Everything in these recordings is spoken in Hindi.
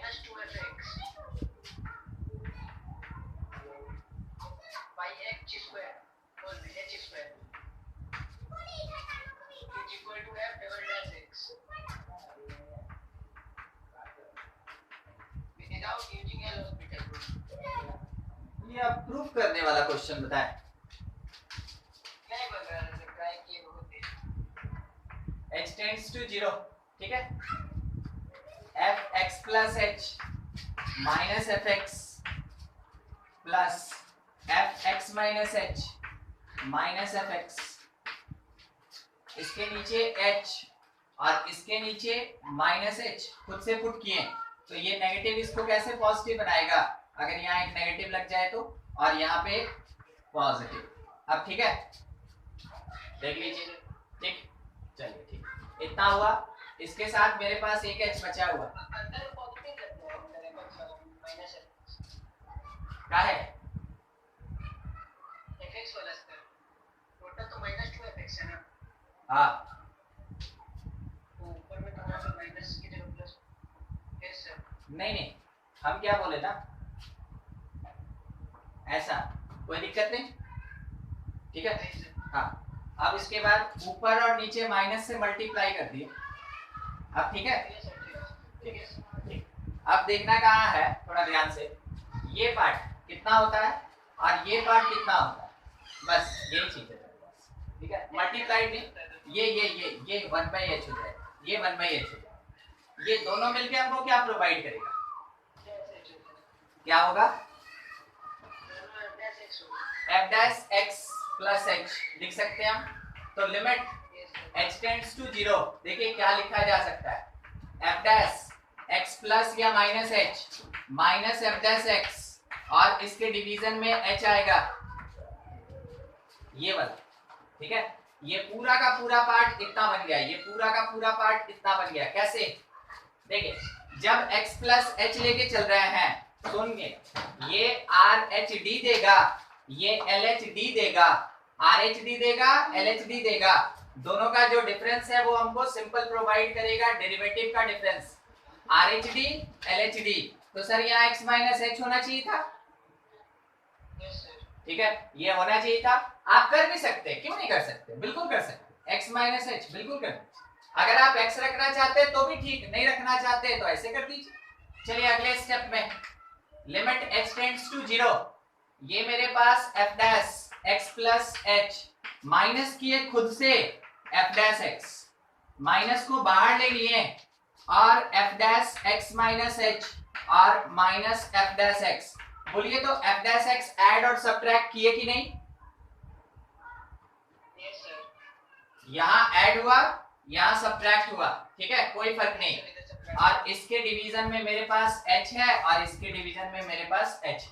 Minus 2fx by h square और h square is equal to f double dash x without using L hospital। ये आप प्रूफ करने वाला क्वेश्चन बताएं। नहीं बन रहा है, ट्राई किए बहुत देर। h टेंड्स टू 0, ठीक है। f x plus h minus F x plus F x minus H minus F x, इसके नीचे h और इसके नीचे माइनस h खुद से पुट किए, तो ये नेगेटिव इसको कैसे पॉजिटिव बनाएगा, अगर यहाँ एक नेगेटिव लग जाए तो, और यहाँ पे पॉजिटिव। अब ठीक है, देख लीजिए, ठीक, चलिए ठीक, इतना हुआ। इसके साथ मेरे पास एक h बचा हुआ अंदर पॉजिटिव लगता है, अंदर माइनस क्या है, fx वाला स्तर टोटल तो माइनस 2fx है ना। हाँ तो ऊपर में तुम्हारा तो माइनस की जगह प्लस यस सर। नहीं नहीं, हम क्या बोले ना, ऐसा कोई दिक्कत नहीं, ठीक है। हाँ, अब इसके बाद ऊपर और नीचे माइनस से मल्टीप्लाई कर दिए, अब ठीक है, ठीक। अब देखना कहाँ है, थोड़ा ध्यान से, ये पार्ट कितना होता है और ये पार्ट कितना होता है, बस यही चीज है, ठीक है। मल्टीप्लाई नहीं, ये 1/h हो जाए, ये 1/h हो जाए, ये दोनों मिलके हमको क्या प्रोवाइड करेगा, क्या होगा, f dash x plus h लिख सकते हैं हम। तो लिमिट h टेंड्स टू 0, देखिए क्या लिखा जा सकता है, f डैश x प्लस या minus h minus f dash x, और इसके डिवीजन में h आएगा, ये वाला, ठीक है। ये पूरा का पूरा पार्ट इतना बन गया, ये पूरा का पूरा पार्ट इतना बन गया, कैसे, देखिए जब x प्लस h लेके चल रहे हैं, सुनिए, ये RH d देगा, ये LHD देगा, RH d देगा, LHD देगा, दोनों का जो डिफरेंस है वो हमको सिंपल प्रोवाइड करेगा डेरिवेटिव का डिफरेंस, RH d LHD। तो सर यहाँ x माइनस h होना चाहिए था, ठीक है, ये होना चाहिए था। आप कर भी सकते हैं, क्यों नहीं कर सकते, बिल्कुल कर सकते, x माइनस h बिल्कुल कर, अगर आप x रखना चाहते हैं तो भी ठीक, नहीं रखना चाहते तो ऐसे कर दीजिए। चलिए अगले स्टेप में, लिमिट h टेंड्स टू 0, ये मेरे पास f dash x plus h minus किए खुद से f डैश x, माइनस को बाहर ले लिए और f dash x minus h और माइनस f डैश x, बोलिए तो f डैश x ऐड और सब्ट्रैक्ट किए कि नहीं, यस सर। यहाँ ऐड हुआ, यहाँ सब्ट्रैक्ट हुआ, ठीक है, कोई फर्क नहीं, और इसके डिवीजन में मेरे पास h है और इसके डिवीजन में मेरे पास h।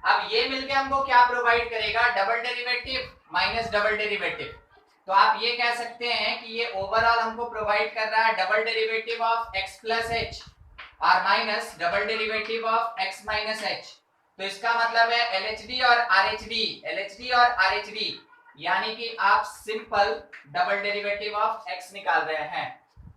अब ये मिलके हमको क्या प्रोवाइड करेगा, double derivative minus double derivative, तो आप ये कह सकते हैं कि ये ओवरऑल हमको प्रोवाइड कर रहा है double derivative of x plus h और minus double derivative of x minus h। तो इसका मतलब है LHD और RH d, यानी कि आप simple double derivative of x निकाल रहे हैं,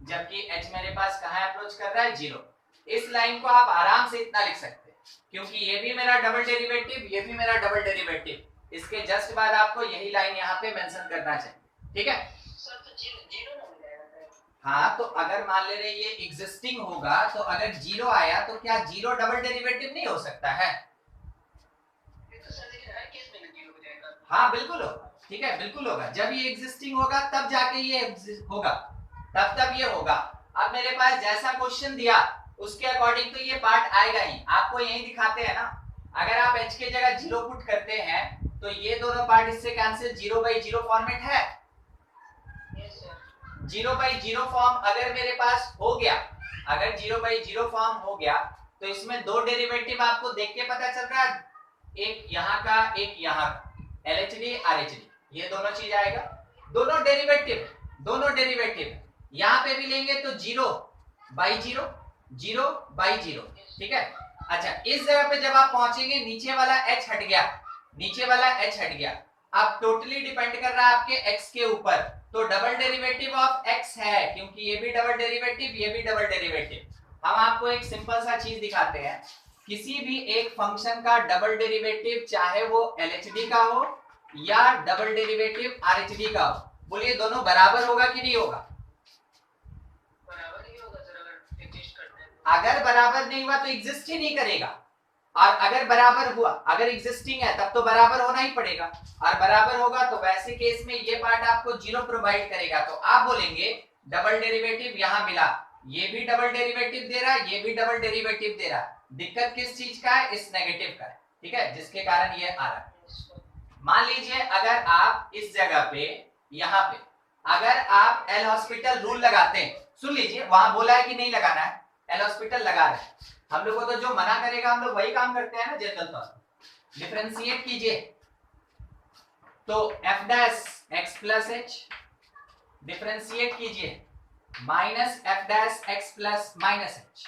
जबकि h मेरे पास कहाँ अप्रोच कर रहा है, 0। इस लाइन को आप आराम से इतना लिख सकते हैं, क्योंकि ये भी मेरा डबल डेरिवेटिव, ये भी मेरा डबल डेरिवेटिव, इसके जस्ट बाद आपको यही लाइन यहाँ पे मेंशन करना चाहिए, ठीक है सर। तो जीरो ना हो जाएगा। हाँ, तो अगर मान ले रहे ये एग्जिस्टिंग होगा, तो अगर 0 आया तो क्या 0 डबल डेरिवेटिव नहीं हो सकता है, तो सर लेकिन हर केस में जीरो हो जाएगा। हाँ बिल्कुल होगा, ठीक है, बिल्कुल होगा, जब ये एग्जिस्टिंग होगा तब जाके ये होगा, तब ये होगा। अब मेरे पास जैसा क्वेश्चन दिया उसके अकॉर्डिंग तो ये पार्ट आएगा ही, आपको यही दिखाते हैं ना, अगर आप h के जगह 0 पुट करते हैं तो ये दोनों पार्ट इससे कैंसिल, 0/0 फॉर्मेट है, यस सर। 0/0 फॉर्म अगर मेरे पास हो गया, अगर 0/0 फॉर्म हो गया तो इसमें दो डेरिवेटिव आपको देख के पता चल रहा है, एक यहाँ का एक यहाँ का, LHD RH ये दोनों चीज आएगा, दोनों डेरिवेटिव यहाँ पे भी लेंगे तो 0/0 0/0, ठीक है। अच्छा, इस जगह पे जब आप पहुंचेंगे नीचे वाला h हट गया, अब टोटली डिपेंड कर रहा है आपके x के ऊपर, तो डबल डेरिवेटिव ऑफ x है, क्योंकि ये भी डबल डेरिवेटिव, ये भी डबल डेरिवेटिव, हम आपको एक सिंपल सा चीज दिखाते हैं, किसी भी एक फंक्शन का डबल डेरिवेटिव चाहे वो एलएचडी का हो या डबल डेरिवेटिव आरएचडी का हो, बोलिए दोनों बराबर होगा कि नहीं होगा? बराबर ही होगा सर, अगर एग्जिस्ट करते हैं। अगर बराबर नहीं हुआ तो एग्जिस्ट ही नहीं करेगा, और अगर बराबर हुआ, अगर एग्जिस्टिंग है तब तो बराबर होना ही पड़ेगा, और बराबर होगा तो वैसे केस में ये पार्ट आपको जीरो प्रोवाइड करेगा। तो आप बोलेंगे डबल डेरिवेटिव यहां मिला, ये भी डबल डेरिवेटिव दे रहा है, ये भी डबल डेरिवेटिव दे रहा है, दिक्कत किस चीज का है? इस नेगेटिव का है, ठीक है, जिसके कारण ये आ रहा है। मान लीजिए अगर आप इस जगह पे, यहाँ पे अगर आप एल हॉस्पिटल रूल लगाते हैं, सुन लीजिए वहां बोला है कि नहीं लगाना है, एल हॉस्पिटल लगा रहे हैं, हम लोगों को तो जो मना करेगा हम लोग वही काम करते हैं ना जनरल तौर। डिफरेंशिएट कीजिए तो F dash X plus H, differentiate कीजिए minus F dash X plus minus H,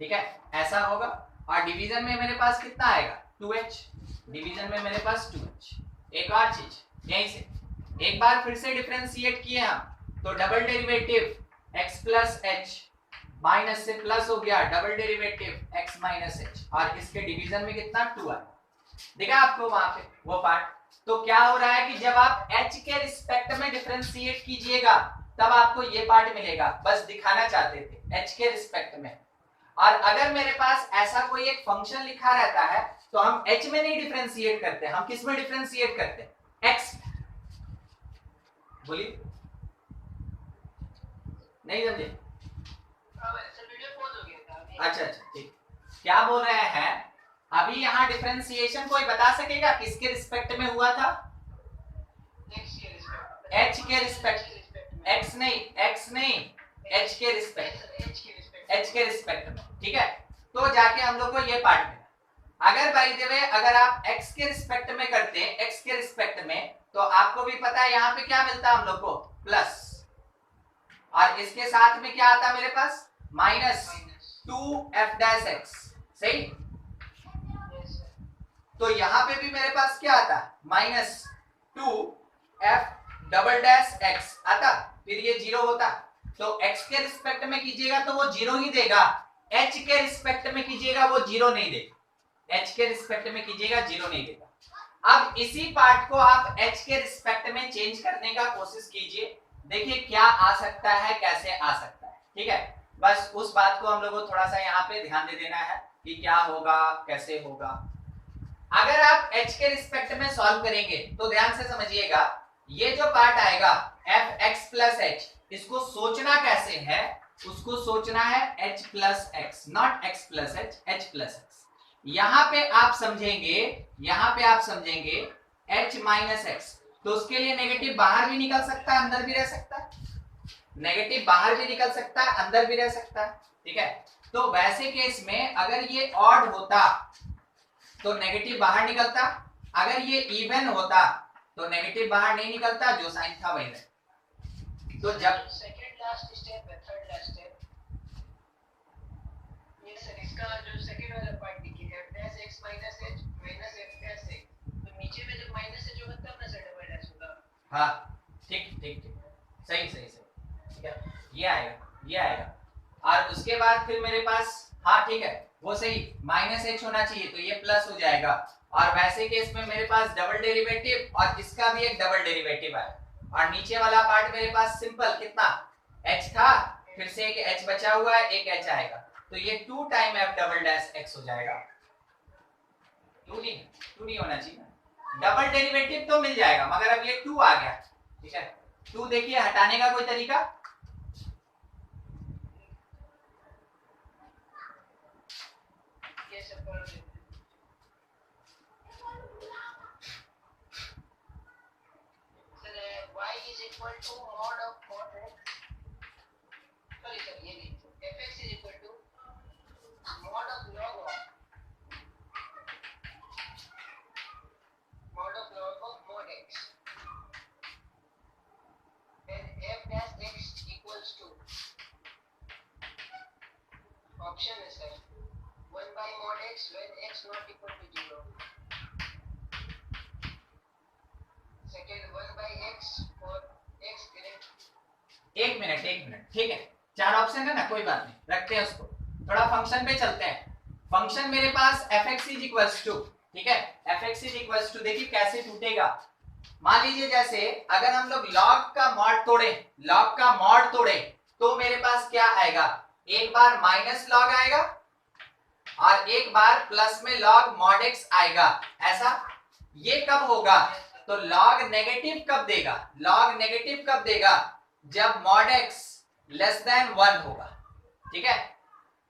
ठीक है, ऐसा होगा। और डिवीजन में मेरे पास कितना आएगा? 2h, डिवीजन में मेरे पास 2h। एक और चीज यहीं से एक बार फिर से डिफरेंशिएट किए हम तो double derivative x plus H minus से प्लस हो गया double derivative x minus H, और इसके डिवीजन में कितना 2 आया, देखा आपको वहां पे वो पार्ट। तो क्या हो रहा है कि जब आप h के रिस्पेक्ट में डिफरेंशिएट कीजिएगा तब आपको ये पार्ट मिलेगा, बस दिखाना चाहते थे h के रिस्पेक्ट में। और अगर मेरे पास ऐसा कोई एक फंक्शन लिखा रहता है तो हम h में नहीं डिफरेंशिएट करते, हम किस में डिफरेंशिएट करते हैं? x। बोलिए, नहीं समझे? सर वीडियो पॉज हो गया था अभी। अच्छा अच्छा ठीक, क्या बोल रहे हैं अभी यहाँ डिफरेंशिएशन कोई बता सकेगा किसके रिस्पेक्ट में हुआ था? x के रिस्पेक्ट, h के रिस्पेक्ट, x नहीं, h नहीं, h के रिस्पेक्ट, h के रिस्पेक्ट, h के रिस्पेक्ट में, ठीक है। तो जाके हम लोग को ये पार्ट मिला। अगर बाय द वे अगर आप x के रिस्पेक्ट में करते हैं, x के रिस्पेक्ट में, तो आपको भी पता है यहाँ पे क्या मिलता है हम लोग को? प्लस, और इसके साथ में क्या आता है मेरे पास? माइनस 2f डैश x, सही। तो यहाँ पे भी मेरे पास क्या आता है? Minus 2f double dash x आता, फिर ये जीरो होता। तो x के रिस्पेक्ट में कीजिएगा तो वो जीरो ही देगा, h के रिस्पेक्ट में कीजिएगा वो जीरो नहीं देगा, h के रिस्पेक्ट में कीजिएगा जीरो नहीं देगा। अब इसी पार्ट को आप h के रिस्पेक्ट में चेंज करने का कोशिश कीजिए, देखिए क्या आ सकता है, कैसे आ सकता है, ठीक है। बस उस बात को हम लोगों को थोड़ा सा यहाँ पे ध्यान दे देना है कि क्या होगा, कैसे होगा। अगर आप h के रिस्पेक्ट में सॉल्व करेंगे तो ध्यान से समझिएगा, ये जो पार्ट आएगा एफ एक्स प्लस एच, इसको सोचना कैसे है? उसको सोचना है h plus x, not x plus H, h plus x. यहाँ पे आप समझेंगे, यहाँ पे आप समझेंगे h माइनस एक्स, तो उसके लिए नेगेटिव बाहर भी निकल सकता है, अंदर भी रह सकता है, नेगेटिव बाहर भी निकल सकता है, अंदर भी रह सकता है, ठीक है। तो वैसे केस में अगर ये ऑड होता तो नेगेटिव बाहर निकलता, अगर ये इवन होता तो नेगेटिव बाहर नहीं निकलता, जो साइन था वही रहे। तो जब सेकंड लास्ट स्टेप है, थर्ड लास्ट स्टेप, ये सर इसका जो सेकंड वाला पार्ट देखिए, f dash x minus h minus f dash x, तो नीचे में जब माइनस h होगा तब ना सर डबल डैश होगा। हाँ ठीक ठीक ठीक, सही सही सही, ठीक है, ये आएगा, ये आएगा। और उसके बाद फिर मेरे पास, हाँ ठीक है वो सही, माइनस h होना चाहिए तो ये प्लस हो जाएगा। और वैसे केस में मेरे पास डबल डेरिवेटिव और इसका भी एक डबल डेरिवेटिव आया, और नीचे वाला पार्ट मेरे पास सिंपल कितना h था, फिर से एक h बचा हुआ है, एक h आएगा, तो ये 2 time f double dash x हो जाएगा। 2 नहीं होना चाहिए, डबल डेरिवेटिव तो मिल जाएगा मगर अब ये 2 आ गया, ठीक है। 2 देखिए हटाने का कोई तरीका? ये सब कर देते sir, y is equal to mod of mod x, sorry sir ये नहीं, fx is equal to mod of log of mod x, and f dash x equals to, option is sir 1 by mod x when x not equal to 0, second 1 by x for x greater। एक मिनट, ठीक है, 4 ऑप्शन है ना, कोई बात नहीं, रखते हैं उसको। थोड़ा फंक्शन पे चलते हैं। फंक्शन मेरे पास fx इज इक्वल्स टू, ठीक है, fx इज इक्वल्स टू, देखिए कैसे टूटेगा। मान लीजिए जैसे अगर हम लोग log का मॉड तोड़े, log का मॉड तोड़े तो मेरे पास क्या आएगा, एक बार माइनस log आएगा और एक बार प्लस में log mod x आएगा, ऐसा। ये कब होगा, तो log नेगेटिव कब देगा, log नेगेटिव कब देगा, जब mod x लेस देन 1 होगा, ठीक है।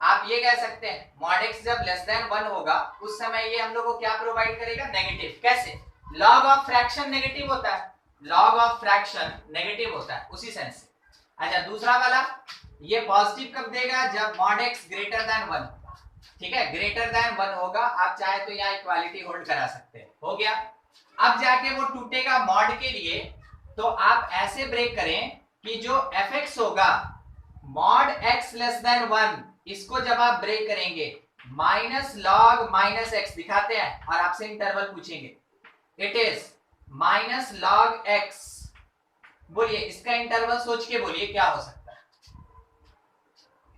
आप ये कह सकते हैं mod x जब लेस देन 1 होगा उस समय ये हम लोग को क्या प्रोवाइड करेगा, नेगेटिव। कैसे, log ऑफ फ्रैक्शन नेगेटिव होता है, log ऑफ फ्रैक्शन नेगेटिव होता है, उसी सेंस से। अच्छा दूसरा वाला, ये पॉजिटिव कब देगा, जब mod x ग्रेटर देन 1, ठीक है, ग्रेटर देन 1 होगा। आप चाहे तो यहाँ इक्वालिटी होल्ड करा सकते हैं, हो गया। अब जाके वो टूटेगा मॉड के लिए, तो आप ऐसे ब्रेक करें कि जो fx होगा mod x लेस देन 1, इसको जब आप ब्रेक करेंगे माइनस log माइनस x दिखाते हैं और आपसे इंटरवल पूछेंगे, it is minus log x, बोलिए इसका इंटरवल सोच के बोलिए क्या हो सकता है।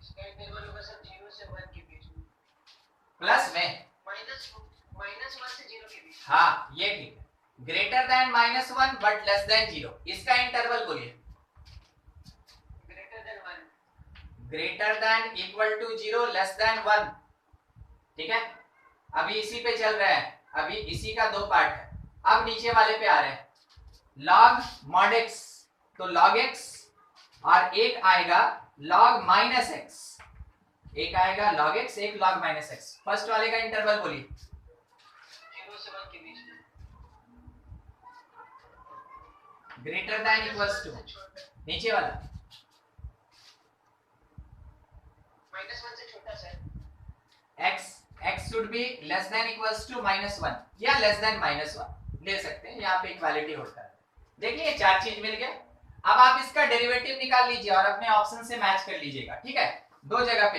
इसका इंटरवल होगा सर 0 से 1 के बीच में, प्लस में माइनस 1 से 0 के बीच। हाँ ये ठीक है, greater than -1 but less than 0, इसका इंटरवल बोलिए। Greater than 1, greater than equal to 0 less than 1, ठीक है। अभी इसी पे चल रहा है, अभी इसी का दो पार्ट है। अब नीचे वाले पे आ रहे हैं, log mod x, तो log x और एक आएगा log माइनस x, एक आएगा log x, एक log माइनस x। फर्स्ट वाले का इंटरवल बोलिए। 0 से 1 के बीच में, ग्रेटर देन इक्वल्स टू, नीचे वाला -1 से छोटा sir, x should be less than equals to -1 या लेस देन -1 ले सकते हैं, यहाँ पे इक्वालिटी होता है। देखिए ये चार चीज मिल गया। अब आप इसका डेरिवेटिव निकाल लीजिए और अपने ऑप्शन से मैच कर लीजिएगा, ठीक है। दो जगह पे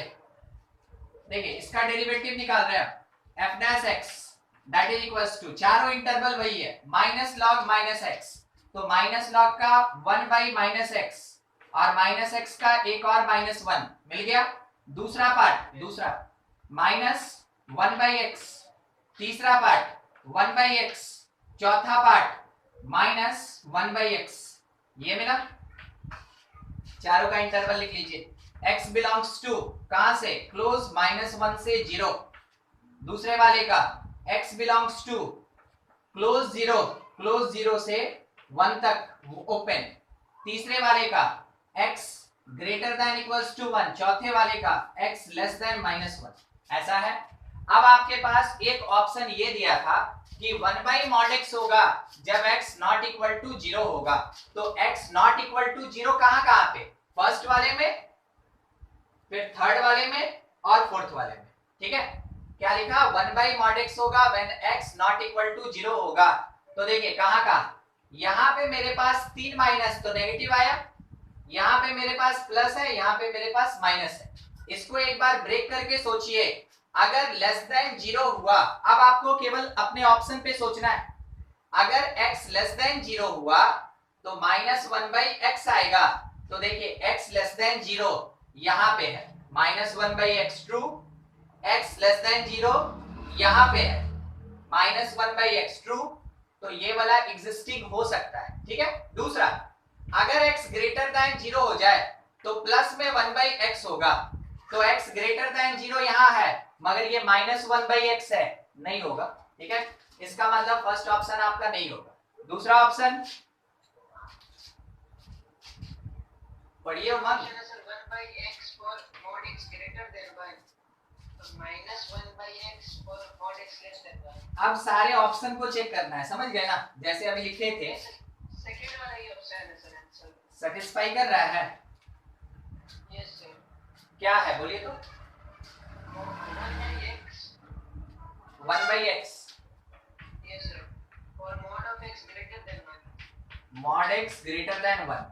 देखिए इसका डेरिवेटिव निकाल रहे हैं, f dash x that is equals to, चारों इंटरवल वही है, माइनस log माइनस x, तो माइनस log का 1 बाई माइनस x और माइनस x का एक और -1 मिल गया। दूसरा पार्ट, दूसरा माइनस 1 बाई x, तीसरा पार्ट 1 बाई x, चौथा पार्ट माइनस 1 बाई x, ये मिला। चारों का इंटरवल लिख लीजिए, x बिलोंग्स टू कहां से, क्लोज -1 से 0, दूसरे वाले का x बिलोंग्स टू क्लोज 0 से 1 तक ओपन, तीसरे वाले का x greater than equals to 1, चौथे वाले का x लेस देन -1, ऐसा है। अब आपके पास एक ऑप्शन ये दिया था कि 1 बाई मॉड x होगा जब x नॉट इक्वल टू 0 होगा, तो x नॉट इक्वल टू 0 कहां पे, फर्स्ट वाले में, फिर थर्ड वाले में और फोर्थ वाले में, ठीक है। क्या लिखा, 1 बाई मॉड x होगा when x not equal to 0 होगा। तो देखिए कहां, यहाँ पे मेरे पास 3 माइनस तो नेगेटिव आया, यहाँ पे मेरे पास प्लस है, यहाँ पे मेरे पास माइनस है। इसको एक बार ब्रेक करके सोचिए, अगर लेस देन 0 हुआ, अब आपको केवल अपने ऑप्शन पे सोचना है, अगर x लेस देन 0 हुआ तो -1 बाई x आएगा। तो देखिए x लेस देन 0 यहाँ पे है, -1 by x true, x less than 0 यहाँ पे है, -1 बाई x ट्रू, तो ये वाला एग्जिस्टिंग हो सकता है, ठीक है। दूसरा, अगर x ग्रेटर देन 0 हो जाए तो प्लस में 1 बाई x होगा, तो x ग्रेटर देन 0 यहाँ है मगर ये -1 बाई x है, नहीं होगा, ठीक है। इसका मतलब फर्स्ट ऑप्शन आपका नहीं होगा। दूसरा ऑप्शन पढ़िए Umang, sir 1 by x for mod x greater than 1, तो -1 by x for mod x less than 1। अब सारे ऑप्शन को चेक करना है, समझ गए ना, जैसे अभी लिखे थे। सेकंड वाला ही ऑप्शन है सर, आंसर सेटिस्फाई कर रहा है, यस सर। क्या है बोलिए तो, 1 by x, yes sir, for mod of x greater than 1, mod x greater than 1,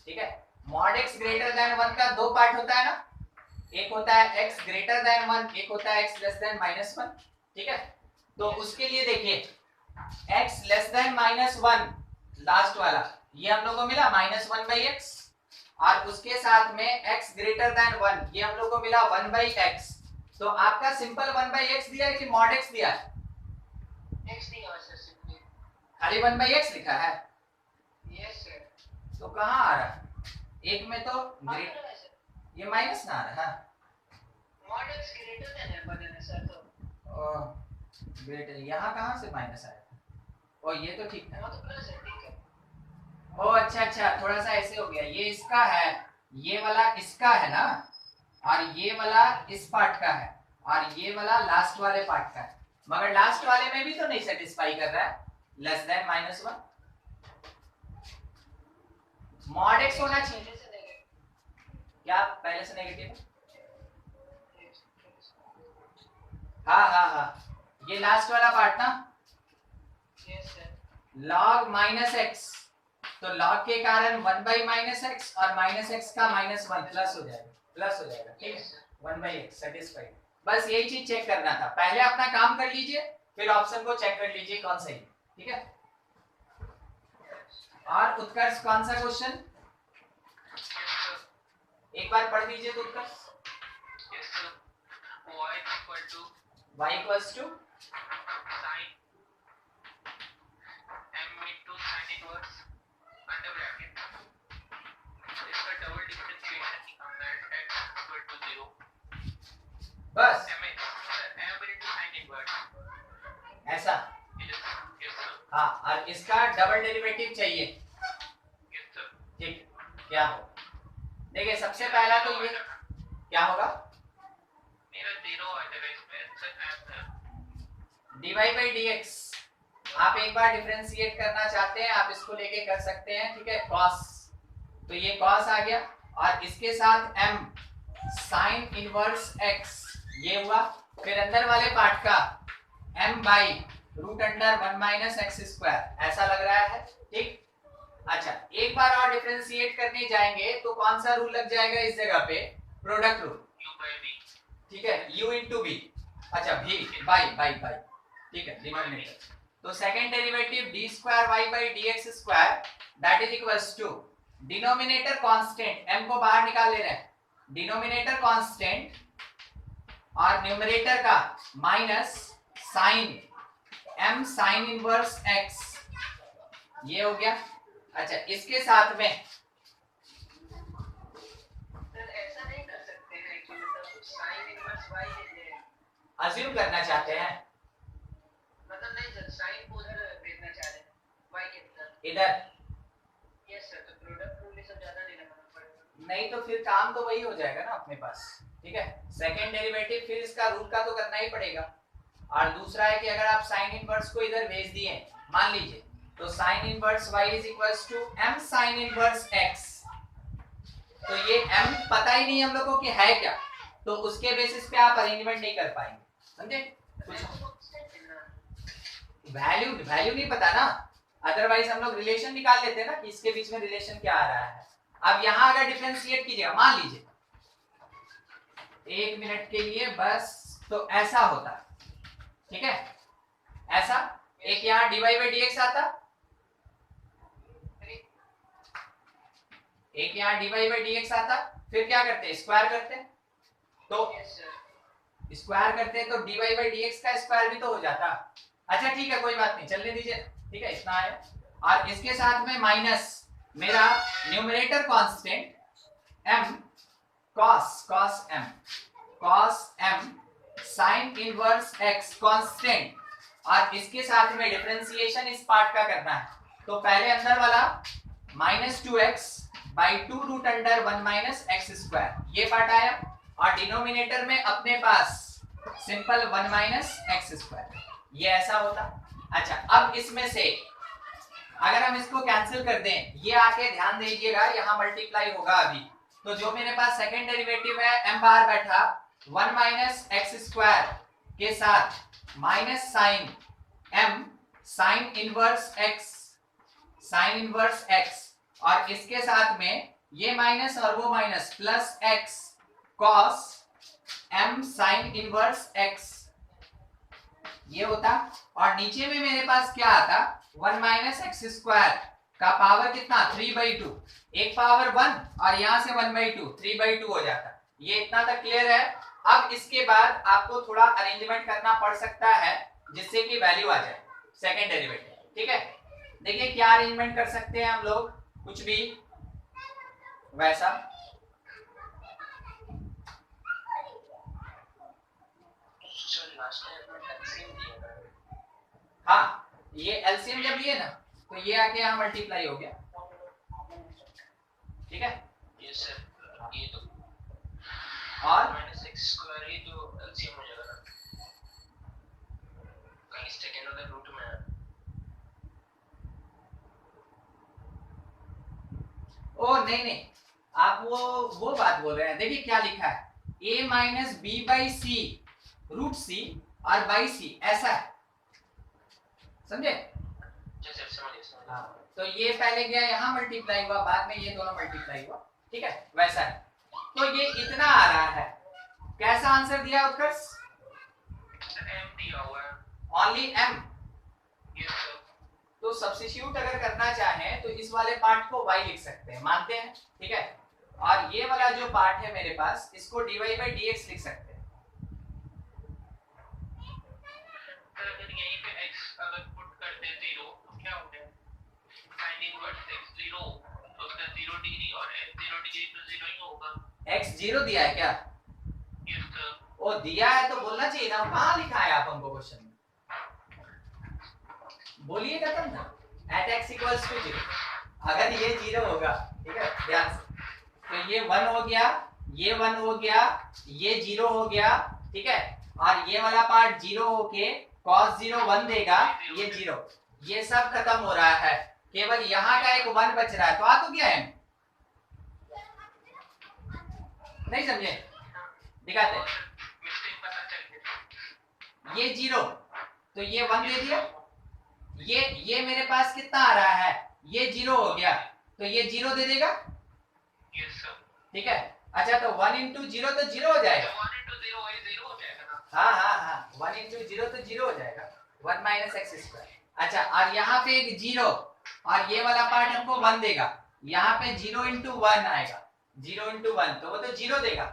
ठीक है। mod x ग्रेटर देन 1 का दो पार्ट होता है ना, एक होता है x ग्रेटर देन 1, एक होता है x लेस देन -1, ठीक है। तो उसके लिए देखिए x लेस देन -1 लास्ट वाला, ये हम लोगों को मिला -1 बाई x, और उसके साथ में x ग्रेटर देन 1 ये हम लोग को मिला 1 बाई x, तो आपका सिंपल 1/x दिया है कि मॉड x दिया है? x नहीं हुआ सर, सिंपली खाली 1/x लिखा है? Yes sir. तो कहाँ आ रहा है? एक में तो ग्रेट, है सर, ये माइनस ना आ रहा है। मॉड x ग्रेटर देन है बना सर, तो ग्रेट, यहाँ कहाँ से माइनस आया? ओ ये तो ठीक है। वो तो प्लस है, ठीक है। ओ अच्छा अच्छा, थोड़ा सा ऐसे हो गया, ये इसका है, ये वाला इसका है ना, और ये वाला इस पार्ट का है, और ये वाला लास्ट वाले पार्ट का है, मगर लास्ट वाले में भी तो नहीं सेटिस्फाई कर रहा है, लेस देन -1। मॉड x होना चाहिए पहले से नेगेटिव, क्या? पहले से नेगेटिव? हाँ हाँ हाँ, ये लास्ट वाला पार्ट ना, यस सर। log -x, तो log के कारण 1/-x और -x का -1 प्लस हो जाएगा, प्लस हो जाएगा, ठीक है। 1/x satisfied. बस यही चीज चेक करना था, पहले अपना काम कर लीजिए, फिर ऑप्शन को चेक कर लीजिए कौन सही है, ठीक है। और उत्कर्ष कौन सा क्वेश्चन? एक बार पढ़ दीजिए तो उत्कर्ष। y equals to sin m into sin inverse under bracket, इसका डबल डिफरेंशिएशन निकालना है x equal to 0, बस m into sin inverse ऐसा। yes sir, हाँ, और इसका डबल डेरिवेटिव चाहिए, yes sir। ठीक। क्या हो? देखिए सबसे पहला तो ये क्या होगा, मेरा 0 आ जाएगा इसमें सर, dy by dx। आप एक बार डिफरेंशिएट करना चाहते हैं, आप इसको लेके कर सकते हैं, ठीक है। cos, तो ये cos आ गया, और इसके साथ m sin इनवर्स x, ये हुआ। फिर अंदर वाले पार्ट का m by root under 1-x², ऐसा लग रहा है, ठीक। अच्छा, एक बार और डिफरेंशिएट करने जाएंगे तो कौन सा रूल लग जाएगा इस जगह पे? Product rule, u by v, ठीक है। u into v, अच्छा v बाई बाई बाई, ठीक है, डिनोमिनेटर। तो second derivative d² y dx² that is equals to denominator constant, m को बाहर निकाल ले रहे हैं, डिनोमिनेटर कांस्टेंट और न्यूमरेटर का minus sine m sine inverse x, ये हो गया। अच्छा, इसके साथ में सर ऐसा नहीं कर सकते हैं कि मतलब sin इनवर्स y ले लें, अज्यूम करना चाहते हैं, मतलब नहीं सर, sin को उधर भेजना चाह रहे हैं y के तरफ, इधर यस सर। तो प्रोडक्ट रूल ये सब ज्यादा नहीं लगाना पड़ेगा, नहीं तो फिर काम तो वही हो जाएगा ना अपने पास, ठीक है। सेकंड डेरिवेटिव फिर इसका रूल का तो करना ही पड़ेगा। और दूसरा है कि अगर आप साइन इनवर्स को इधर भेज दिए, मान लीजिए, तो sine inverse y is equals to m sine inverse x, तो ये m पता ही नहीं हम लोग को कि है क्या, तो उसके बेसिस पे आप अरेंजमेंट नहीं कर पाएंगे, समझे? वैल्यू वैल्यू नहीं पता ना, अदरवाइज हम लोग रिलेशन निकाल लेते हैं ना कि इसके बीच में रिलेशन क्या आ रहा है। अब यहाँ अगर डिफरेंशिएट कीजिएगा, मान लीजिए 1 मिनट के लिए बस, तो ऐसा होता, ठीक है, ऐसा एक यहाँ dy by dx आता, एक यहाँ dy by dx आता, फिर क्या करते हैं? स्क्वायर करते हैं, तो यस सर। स्क्वायर करते हैं तो dy by dx का स्क्वायर भी तो हो जाता। अच्छा ठीक है, कोई बात नहीं, चलने दीजिए, ठीक है, इतना है। और इसके साथ में माइनस मेरा numerator constant m cos m sin inverse x constant, और इसके साथ में डिफरेंशिएशन इस पार्ट का करना है। तो पहले अंदर वाला -2x by 2 root under 1-x², ये पार्ट आया, और डिनोमिनेटर में अपने पास सिंपल 1-x², ये ऐसा होता। अच्छा, अब इसमें से अगर हम इसको कैंसिल कर दें, ये आके ध्यान दीजिएगा, यहाँ मल्टीप्लाई होगा अभी, तो जो मेरे पास सेकंड डेरिवेटिव है m बाहर बैठा, 1-x² के साथ minus sine m sine inverse x, और इसके साथ में ये माइनस और वो minus plus x cos m sine inverse x, ये होता। और नीचे में मेरे पास क्या आता? 1-x² का पावर कितना? 3/2, एक पावर 1 और यहाँ से 1/2, 3/2 हो जाता। ये इतना तक क्लियर है? अब इसके बाद आपको थोड़ा अरेंजमेंट करना पड़ सकता है जिससे कि वैल्यू आ जाए सेकंड डेरिवेटिव, ठीक है। देखिए क्या अरेंजमेंट कर सकते हैं हम लोग, कुछ भी वैसा। हाँ, ये एलसीएम जब लिए ना तो ये आके यहाँ मल्टीप्लाई हो गया, ठीक है। ये सर ये तो और -x² ही तो एलसीएम हो जाएगा ना, कहीं सेकंड वाले रूट में है। ओ नहीं नहीं, आप वो बात बोल रहे हैं। देखिए क्या लिखा है, a minus B by C root C और बाई सी, ऐसा है, समझे। जैसे समझ हाँ, तो ये पहले गया यहाँ मल्टीप्लाई हुआ, बाद में ये दोनों मल्टीप्लाई हुआ, ठीक है, वैसा है। तो ये इतना आ रहा है, कैसा आंसर दिया उत्कर्ष? m दिया हुआ है, ओनली m। Yes sir. तो सब्स्टिट्यूट अगर करना चाहें तो इस वाले पार्ट को y लिख सकते हैं, मानते हैं, ठीक है। और ये वाला जो पार्ट है मेरे पास, इसको dy by dx लिख सकते हैं। अगर यहीं पे x अगर पुट कर दे 0 तो क्या हो गया, sin इनवर्स x 0 तो उसका 0 डिग्री और x 0 डिग्री तो 0 ही होगा। x 0 दिया है क्या? Yes sir. ओ दिया है तो बोलना चाहिए ना, कहाँ लिखा है आप हमको क्वेश्चन में? बोलिएगा तब ना, at x equals to 0। अगर ये 0 होगा, ठीक है, ध्यान से, तो ये 1 हो गया, ये 1 हो गया, ये 0 हो गया, ठीक है। और ये वाला पार्ट 0 होके cos 0 1 देगा, ये 0, ये सब खत्म हो रहा है, केवल यहाँ का एक 1 बच रहा है। तो आ तो गया है, नहीं समझे? दिखाते हैं, मिस्टेक पता चल गया, ये 0 तो ये 1 दे दिया, ये मेरे पास कितना आ रहा है, ये 0 हो गया, तो ये 0 दे देगा, यस सर। ठीक है। अच्छा तो 1 into 0 तो 0 हो जाएगा, 1 into 0 वही 0 हो जाएगा ना। हाँ हाँ हाँ, 1 into 0 तो 0 हो जाएगा, 1 minus x²। अच्छा, और यहाँ पे एक 0 और ये वाला पार्ट हमको 1 देगा, यहाँ पे 0 into 1 आएगा, 0 into 1 तो वो तो 0 देगा,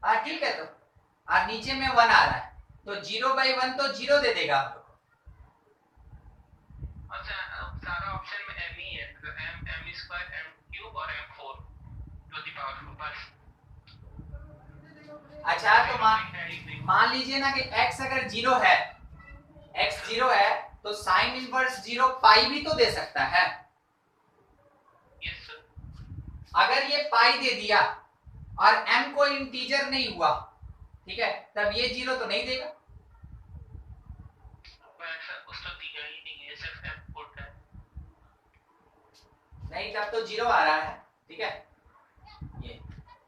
हाँ ठीक है। तो और नीचे में 1 आ रहा है, तो 0 by 1 तो 0 दे देगा आपको। अच्छा सारा ऑप्शन में m ही है, तो m² m³ और m4 टू द पावर 4। अच्छा तो मान लीजिए ना कि x अगर 0 है, x 0 है तो साइन इनवर्स 0 पाई भी तो दे सकता है। Yes sir. अगर ये पाई दे दिया और m कोई इंटीजर नहीं हुआ, ठीक है, तब ये 0 तो नहीं देगा, वैसा उसका दिया ही नहीं है, सिर्फ m पुट है। नहीं तब तो 0 आ रहा है, ठीक है,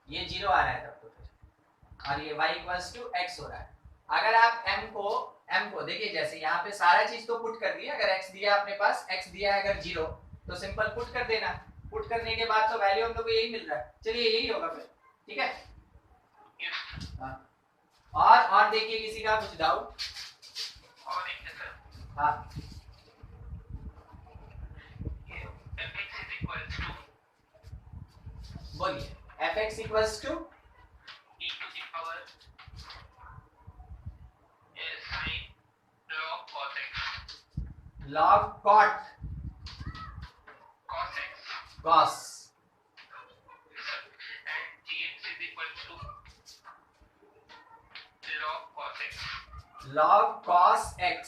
ये 0 आ रहा है तब तो फिर, और ये y इक्वल्स टू x हो रहा है। अगर आप m को देखिए, जैसे यहाँ पे सारा चीज तो पुट कर दिया, अगर x दिया अपने पास, x दिया है अगर 0 तो सिंपल पुट कर देना, पुट करने के बाद तो वैल्यू हम लोग को यही मिल रहा है, चलिए यही होगा फिर, ठीक है। हाँ, और देखिए किसी का कुछ डाउट? और एक है सर, हाँ fx is equals to बोलिए, fx equals to e to the power sin log cos x, log cot cos x, cos, and gx is equals to log cos x. log cos x।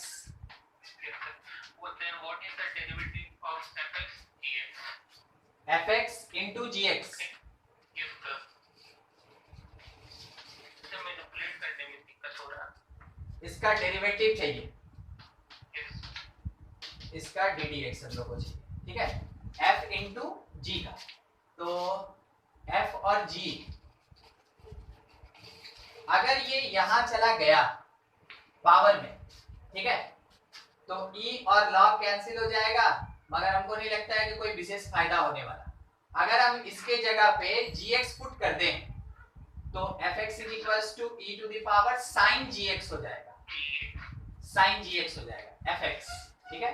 Yes sir. Well, then what is the derivative of fx gx? fx into gx, Yes sir. इसे मैनिपुलेट करने में दिक्कत हो रहा है। इसका डेरिवेटिव चाहिए, Yes. इसका ddx हम लोग को चाहिए, ठीक है, f into g का। तो f और g अगर ये यहां चला गया पावर में, ठीक है, तो e और log कैंसिल हो जाएगा, मगर हमको नहीं लगता है कि कोई विशेष फायदा होने वाला। अगर हम इसके जगह पे gx पुट कर दें तो fx is equals to e to the power sin gx हो जाएगा, sin gx हो जाएगा fx, ठीक है।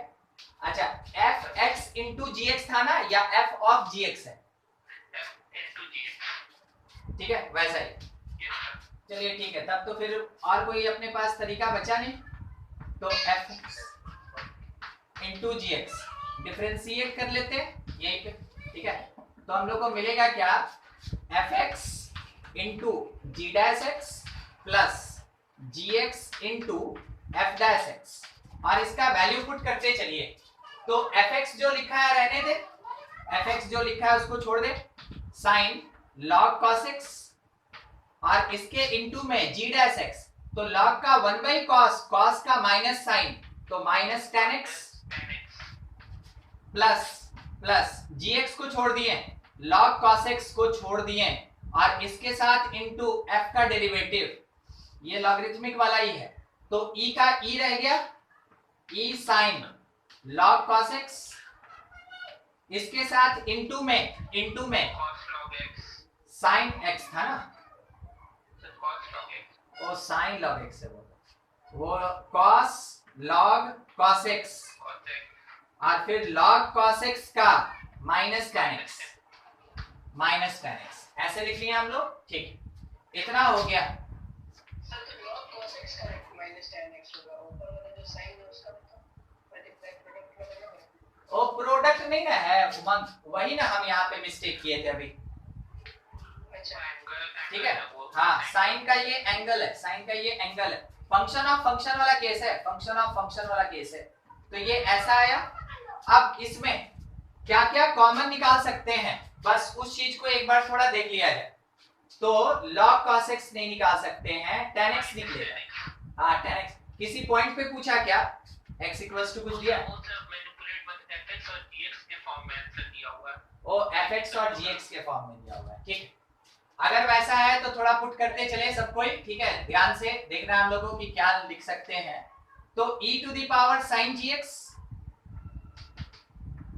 अच्छा fx into gx था ना, या f of gx है, f into gx. ठीक है, वैसा ही। Yes sir. चलिए ठीक है, तब तो फिर और कोई अपने पास तरीका बचा नहीं, तो f इंटू जी एक्स डिफ्रेंशिएट कर लेते हैं यही पे, ठीक है। तो हम लोग को मिलेगा क्या, F X into G dash X plus G X into F dash X, और इसका वैल्यू पुट करते चलिए। तो एफ एक्स जो लिखा है रहने दे, एफ एक्स जो लिखा है उसको छोड़ दे, साइन लॉग कॉस एक्स, और इसके इंटू में जी डैश एक्स, तो लॉग का 1 बाई कॉस, कॉस का माइनस साइन, तो minus ten X plus plus G X को छोड़ दिए, लॉग कॉस एक्स को छोड़ दिए, और इसके साथ इंटू एफ का डेरिवेटिव, ये लॉगरिथमिक वाला ही है, तो ई का ई रह गया, ई साइन लॉग कॉस एक्स, इसके साथ इंटू में साइन एक्स था ना, वो साइन लॉग एक्स है, वो कॉस लॉग कॉस एक्स, और फिर log cos x का माइनस tan x, ऐसे लिख लिए हम लोग, ठीक, इतना हो गया। सर तो log cos x का माइनस tan x होगा, ऊपर वाला जो साइन है उसका मल्टीप्लाई प्रोडक्ट लगाना है। ओ प्रोडक्ट नहीं ना है उमंग, वही ना हम यहाँ पे मिस्टेक किए थे अभी। अच्छा ठीक है, हाँ साइन का ये एंगल है, साइन का ये एंगल है, फंक्शन ऑफ फंक्शन वाला केस है, फंक्शन ऑफ फंक्शन वाला केस है, तो ये ऐसा आया। अब इसमें क्या क्या कॉमन निकाल सकते हैं, बस उस चीज को एक बार थोड़ा देख लिया जाए। तो log cos x नहीं निकाल सकते हैं, tan x निकलेगा, हाँ tan x। किसी पॉइंट पे पूछा क्या, x इक्वल्स टू कुछ दिया, ओ fx और gx के फॉर्म में दिया हुआ है, ठीक है। अगर वैसा है तो थोड़ा पुट करते चले सब कोई, ठीक है, ध्यान से देखना हम लोगों की क्या लिख सकते हैं। तो e to the power sin gx,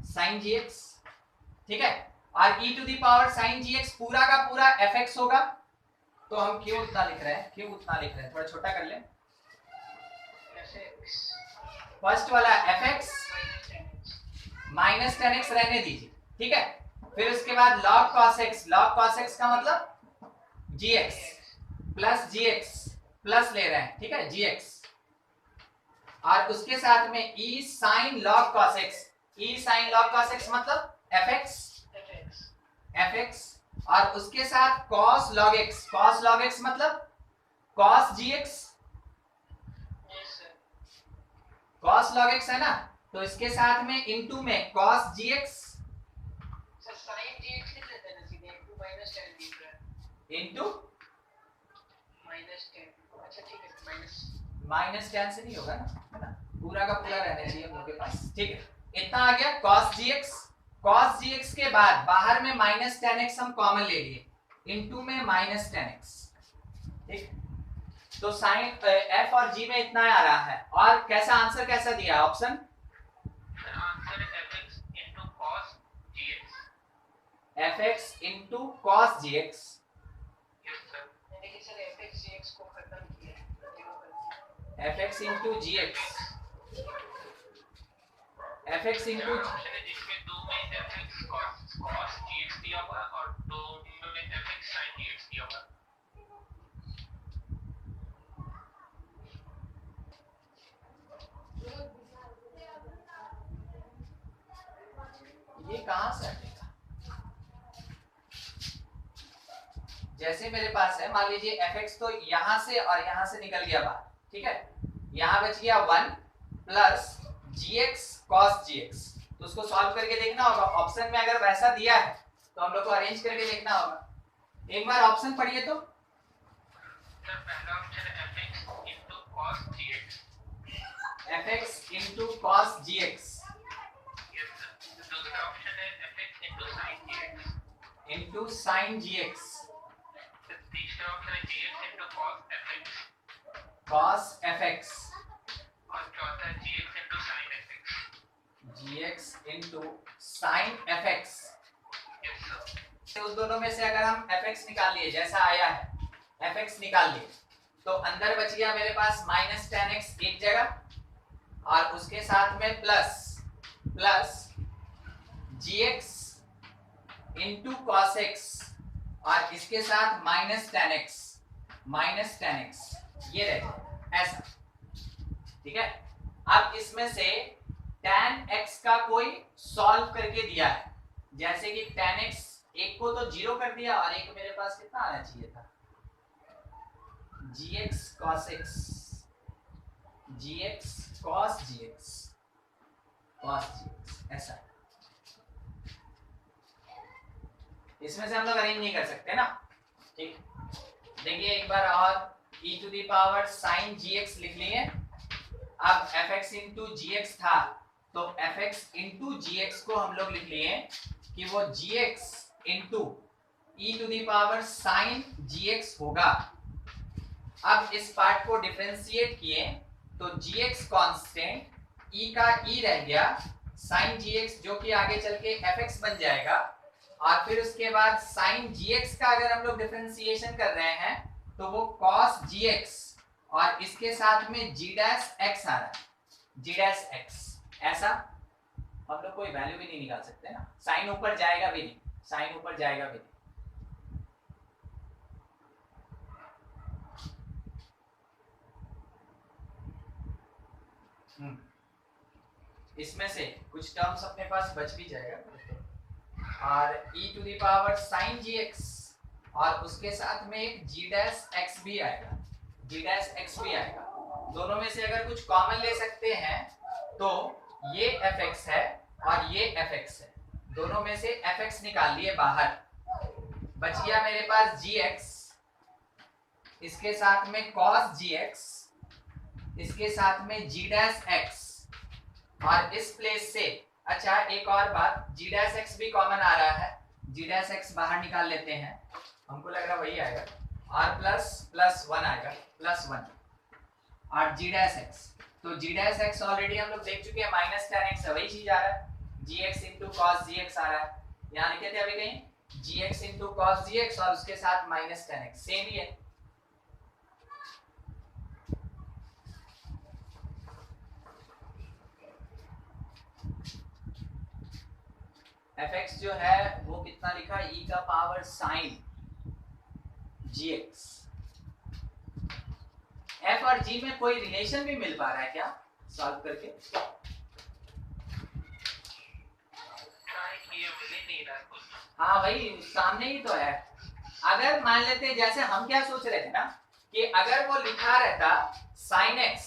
sin gx, ठीक है, और e to the power sin gx पूरा का पूरा fx होगा, तो हम क्यों उतना लिख रहे हैं, थोड़ा छोटा कर लें, फर्स्ट वाला fx माइनस tan x रहने दीजिए, ठीक है। फिर उसके बाद log cos x का मतलब gx प्लस gx प्लस ले रहे हैं, ठीक है, gx, और उसके साथ में e sin log cos x, e sin log cos x मतलब fx, और उसके साथ cos log x मतलब cos gx, cos log x है ना, तो इसके साथ में इंटू में cos gx sin gx लिख लेते हैं ना सीधे, इंटू माइनस tan लिख रहा है, इंटू माइनस tan, अच्छा ठीक है, माइनस tan से नहीं होगा ना, है ना, पूरा का पूरा रहना चाहिए हम लोग के पास, ठीक है। इतना आ गया cos gx के बाद बाहर में माइनस tan x हम कॉमन ले लिए, इंटू में माइनस tan x, ठीक। तो साइन f और g में इतना आ रहा है, और कैसा आंसर कैसा दिया option, fx into cos gx, यानी कि सर fx gx को खत्म किया, fx into gx, fx into जिसमें दो में fx cos gx दिया हुआ और दो में fx sin gx दिया हुआ। ये कहां से हटेगा, जैसे मेरे पास है, मान लीजिए fx तो यहां से और यहां से निकल गया बाहर, ठीक है, यहां बच गया 1 प्लस gx cos gx, तो उसको सॉल्व करके देखना होगा, ऑप्शन में अगर वैसा दिया है तो हम लोग को अरेंज करके देखना होगा। एक बार ऑप्शन पढ़िए तो, सर पहला ऑप्शन है fx into cos gx, fx into cos gx, yes sir. दूसरा ऑप्शन है fx into sin gx, into sin gx, तीसरा ऑप्शन है gx into cos fx, और चौथा है gx into sin fx, gx into sin fx। Yes sir. उस दोनों में से अगर हम fx निकाल लिए, जैसा आया है fx निकाल लिए, तो अंदर बच गया मेरे पास माइनस tan x एक जगह, और उसके साथ में plus gx into cos x, और इसके साथ minus tan x, minus ten x ये रह जाएगा ऐसा, ठीक है। अब इसमें से tan x का कोई सॉल्व करके दिया है, जैसे कि tan x एक को तो 0 कर दिया और एक मेरे पास कितना आना चाहिए था, gx cos x, gx cos gx, cos gx ऐसा। इसमें से हम लोग अरेंज नहीं कर सकते ना, ठीक। देखिए एक बार और, e to the power sin gx लिख लिए। अब fx इंटू gx था तो fx इंटू gx को हम लोग लिख लिए कि वो gx into e to the power sin gx होगा। अब इस पार्ट को डिफरेंशिएट किए तो gx कांस्टेंट, e का e रह गया, sin gx जो कि आगे चल के fx बन जाएगा, और फिर उसके बाद sin gx का अगर हम लोग डिफरेंशिएशन कर रहे हैं तो वो cos gx, और इसके साथ में g डैश x आ रहा है, g डैश x ऐसा। हम लोग कोई वैल्यू भी नहीं निकाल सकते ना, साइन ऊपर जाएगा भी नहीं, साइन ऊपर जाएगा भी नहीं। इसमें से कुछ टर्म्स अपने पास बच भी जाएगा, और e to the power sin gx, और उसके साथ में एक g डैश x भी आएगा, g डैश x भी आएगा। दोनों में से अगर कुछ कॉमन ले सकते हैं तो ये fx है और ये fx है, दोनों में से fx निकाल लिए बाहर, बच गया मेरे पास gx, इसके साथ में cos gx, इसके साथ में g डैश x, और इस प्लेस से अच्छा एक और बात, g डैश x भी कॉमन आ रहा है, g डैश x बाहर निकाल लेते हैं, हमको लग रहा वही आएगा, और प्लस प्लस 1 आएगा, प्लस 1 और g डैश x, तो g डैश x ऑलरेडी हम लोग देख चुके हैं, माइनस tan x वही चीज आ रहा है, gx इंटू cos gx आ रहा है, यहाँ लिखे थे अभी कहीं gx इंटू cos gx और उसके साथ माइनस tan x सेम ही है। fx जो है वो कितना लिखा, e का पावर sin gx। f और g में कोई रिलेशन भी मिल पा रहा है क्या सॉल्व करके? हाँ भाई सामने ही तो है। अगर मान लेते जैसे हम क्या सोच रहे थे ना, कि अगर वो लिखा रहता sin x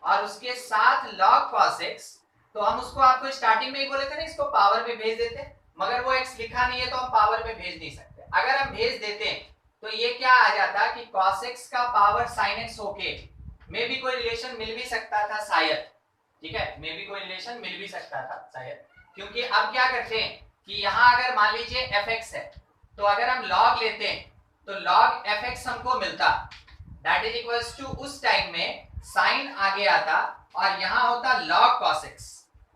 और उसके साथ log cos x, तो हम उसको आपको स्टार्टिंग में ही बोले थे ना इसको पावर में भेज देते, मगर वो x लिखा नहीं है तो हम पावर में भेज नहीं सकते। अगर हम भेज देते तो ये क्या आ जाता कि cos x का पावर sin x होके में भी कोई रिलेशन मिल भी सकता था शायद, ठीक है, में भी कोई रिलेशन मिल भी सकता था शायद, क्योंकि अब क्या करते हैं कि यहाँ अगर मान लीजिए fx है तो अगर हम log लेते हैं तो log fx हमको मिलता, दैट इज इक्वल्स टू उस टाइम में sin आगे आता और यहाँ होता log cos x,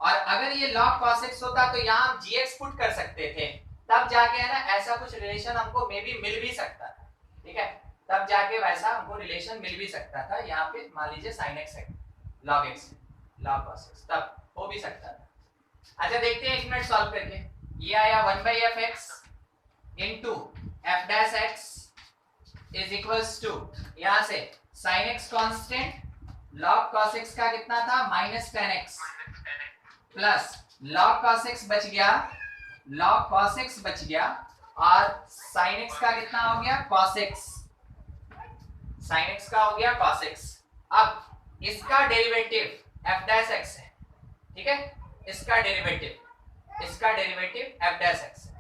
और अगर ये log cos x होता तो यहाँ हम gx पुट कर सकते थे, तब जाके है ना ऐसा कुछ रिलेशन हमको मे भी मिल भी सकता था, ठीक है, तब जाके वैसा हमको रिलेशन मिल भी सकता था। यहाँ पे मान लीजिए sin x है, log x log cos x, तब हो भी सकता था। अच्छा देखते हैं 1 मिनट सॉल्व करके, ये आया 1/fx into f dash x is equals to, यहाँ से sin x constant, log cos x का कितना था minus tan x, plus log cos x बच गया, log cos x बच गया, और sin x का कितना हो गया cos x, sin x का हो गया cos x। अब इसका डेरिवेटिव f डैश x है, ठीक है, इसका डेरिवेटिव f डैश x है,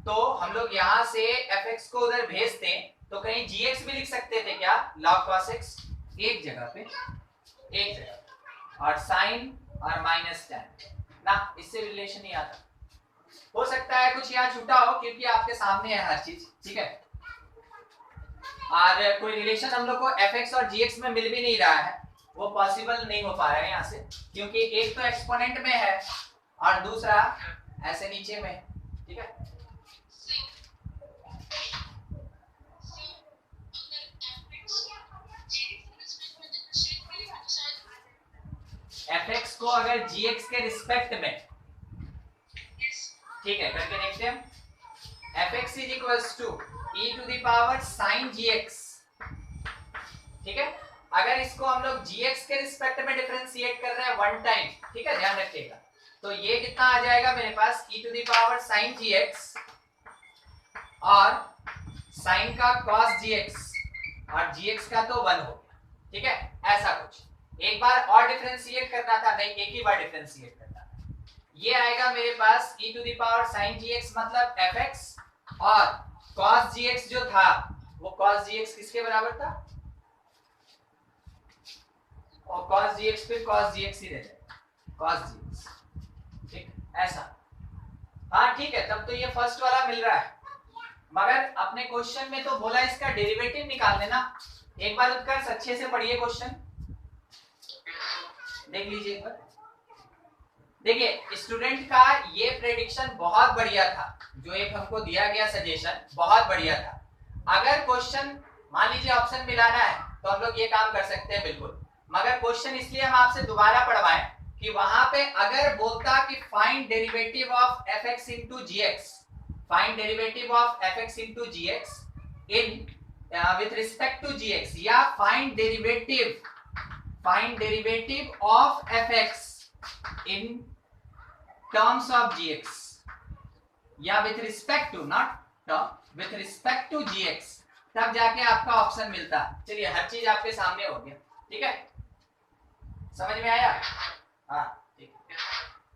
तो हम लोग यहाँ से fx को उधर भेजते तो कहीं gx भी लिख सकते थे क्या, log cos x एक जगह पे, और sin और माइनस tan ना, इससे रिलेशन नहीं आता। हो सकता है कुछ यहाँ छूटा हो क्योंकि आपके सामने है हर चीज, ठीक है, और कोई रिलेशन हम लोग को fx और gx में मिल भी नहीं रहा है, वो पॉसिबल नहीं हो पा रहा है यहाँ से, क्योंकि एक तो एक्सपोनेंट में है और दूसरा ऐसे नीचे में, ठीक है। fx को अगर gx के रिस्पेक्ट में, ठीक है, करके देखते हैं। fx is equals to e to the power sin gx ठीक है। अगर इसको हम लोग gx के रिस्पेक्ट में डिफरेंशिएट कर रहे हैं वन टाइम, ठीक है, ध्यान रखिएगा, तो ये कितना आ जाएगा मेरे पास e to the power sin gx और sin का cos gx और gx का तो 1 हो गया, ठीक है, ऐसा कुछ। एक बार और डिफरेंशिएट करना था, नहीं एक ही बार डिफरेंशिएट करना था। ये आएगा मेरे पास e to the power sin gx मतलब fx और cos gx जो था वो cos gx किसके बराबर था, और cos gx फिर cos gx ही रह जाएगा, cos gx, ठीक, ऐसा। हाँ ठीक है, तब तो ये फर्स्ट वाला मिल रहा है, मगर अपने क्वेश्चन में तो बोला इसका डेरिवेटिव निकाल देना। एक बार उत्कर्ष अच्छे से पढ़िए क्वेश्चन, देख लीजिए एक बार। देखिए स्टूडेंट का ये प्रेडिक्शन बहुत बढ़िया था, जो एक हमको दिया गया सजेशन बहुत बढ़िया था। अगर क्वेश्चन मान लीजिए ऑप्शन मिलाना है तो हम लोग ये काम कर सकते हैं बिल्कुल, मगर क्वेश्चन इसलिए हम आपसे दोबारा पढ़वाएं कि वहां पे अगर बोलता कि find derivative of fx into gx, find derivative of fx into gx in with respect to gx, या find derivative of fx in terms of gx, या with respect to, not term, with respect to gx, तब जाके आपका ऑप्शन मिलता। चलिए हर चीज आपके सामने हो गया, ठीक है, समझ में आया? हाँ ठीक है।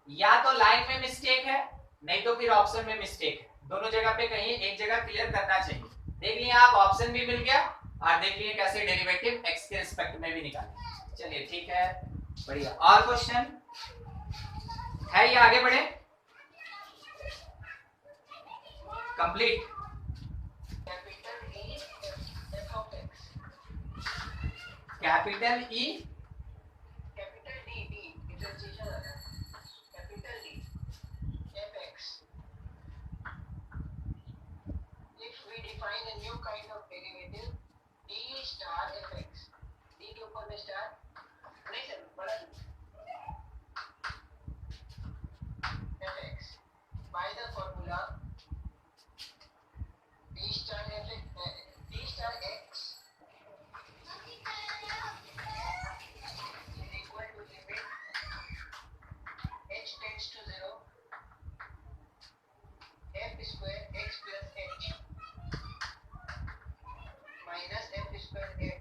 या तो लाइन में मिस्टेक है, नहीं तो फिर ऑप्शन में मिस्टेक है, दोनों जगह पे कहीं एक जगह क्लियर करना चाहिए। देख लिए आप, ऑप्शन भी मिल गया और देख लिए कैसे डेरिवेटिव x के रिस्पेक्ट में भी निकालें। चलिए ठीक है, बढ़िया। और क्वेश्चन है, ये आगे बढ़े, complete. Capital capital E f of x, E, capital D differentiation है, capital D fx, if we define a new kind of derivative d star fx, d के ऊपर में स्टार नहीं सर, बड़ा fx by the formula d star fx, d star x is equal to limit h tends to 0 f square x plus h minus f square x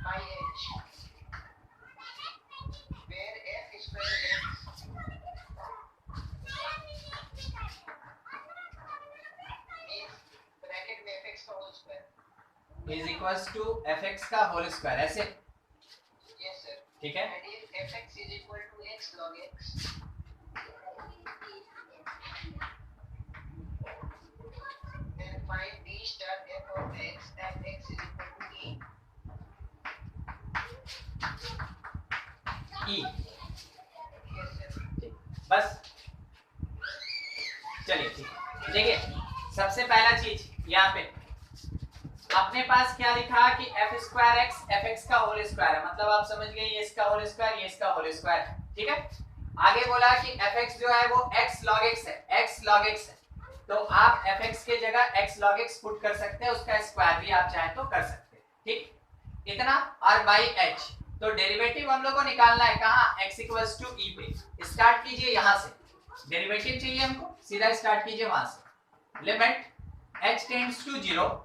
by h, where f square x is bracket में fx का whole square. Is equals to fx का होल स्क्वायर, ऐसे, Yes sir. ठीक है। And if fx is equal to x log x, then find d star f of x at x is equal to e. E, Yes sir. बस। चलिए ठीक है, देखिए सबसे पहला चीज यहाँ पे अपने पास क्या लिखा कि F square x F x का होल स्क्वायर है, मतलब आप समझ गए ये इसका होल स्क्वायर, ये इसका होल स्क्वायर है, ठीक है। आगे बोला कि एफ एक्स जो है वो एक्स लॉग एक्स है, एक्स लॉग एक्स है, तो आप एफ एक्स के जगह एक्स लॉग एक्स पुट कर सकते हैं, उसका स्क्वायर भी आप चाहें तो कर सकते हैं, ठीक, इतना। और बाई एच, तो डेरिवेटिव हम लोग को निकालना है कहाँ, एक्स इक्वल्स टू ई पे। स्टार्ट कीजिए यहाँ से, डेरिवेटिव चाहिए हमको, सीधा स्टार्ट कीजिए वहां से। Limit h tends to 0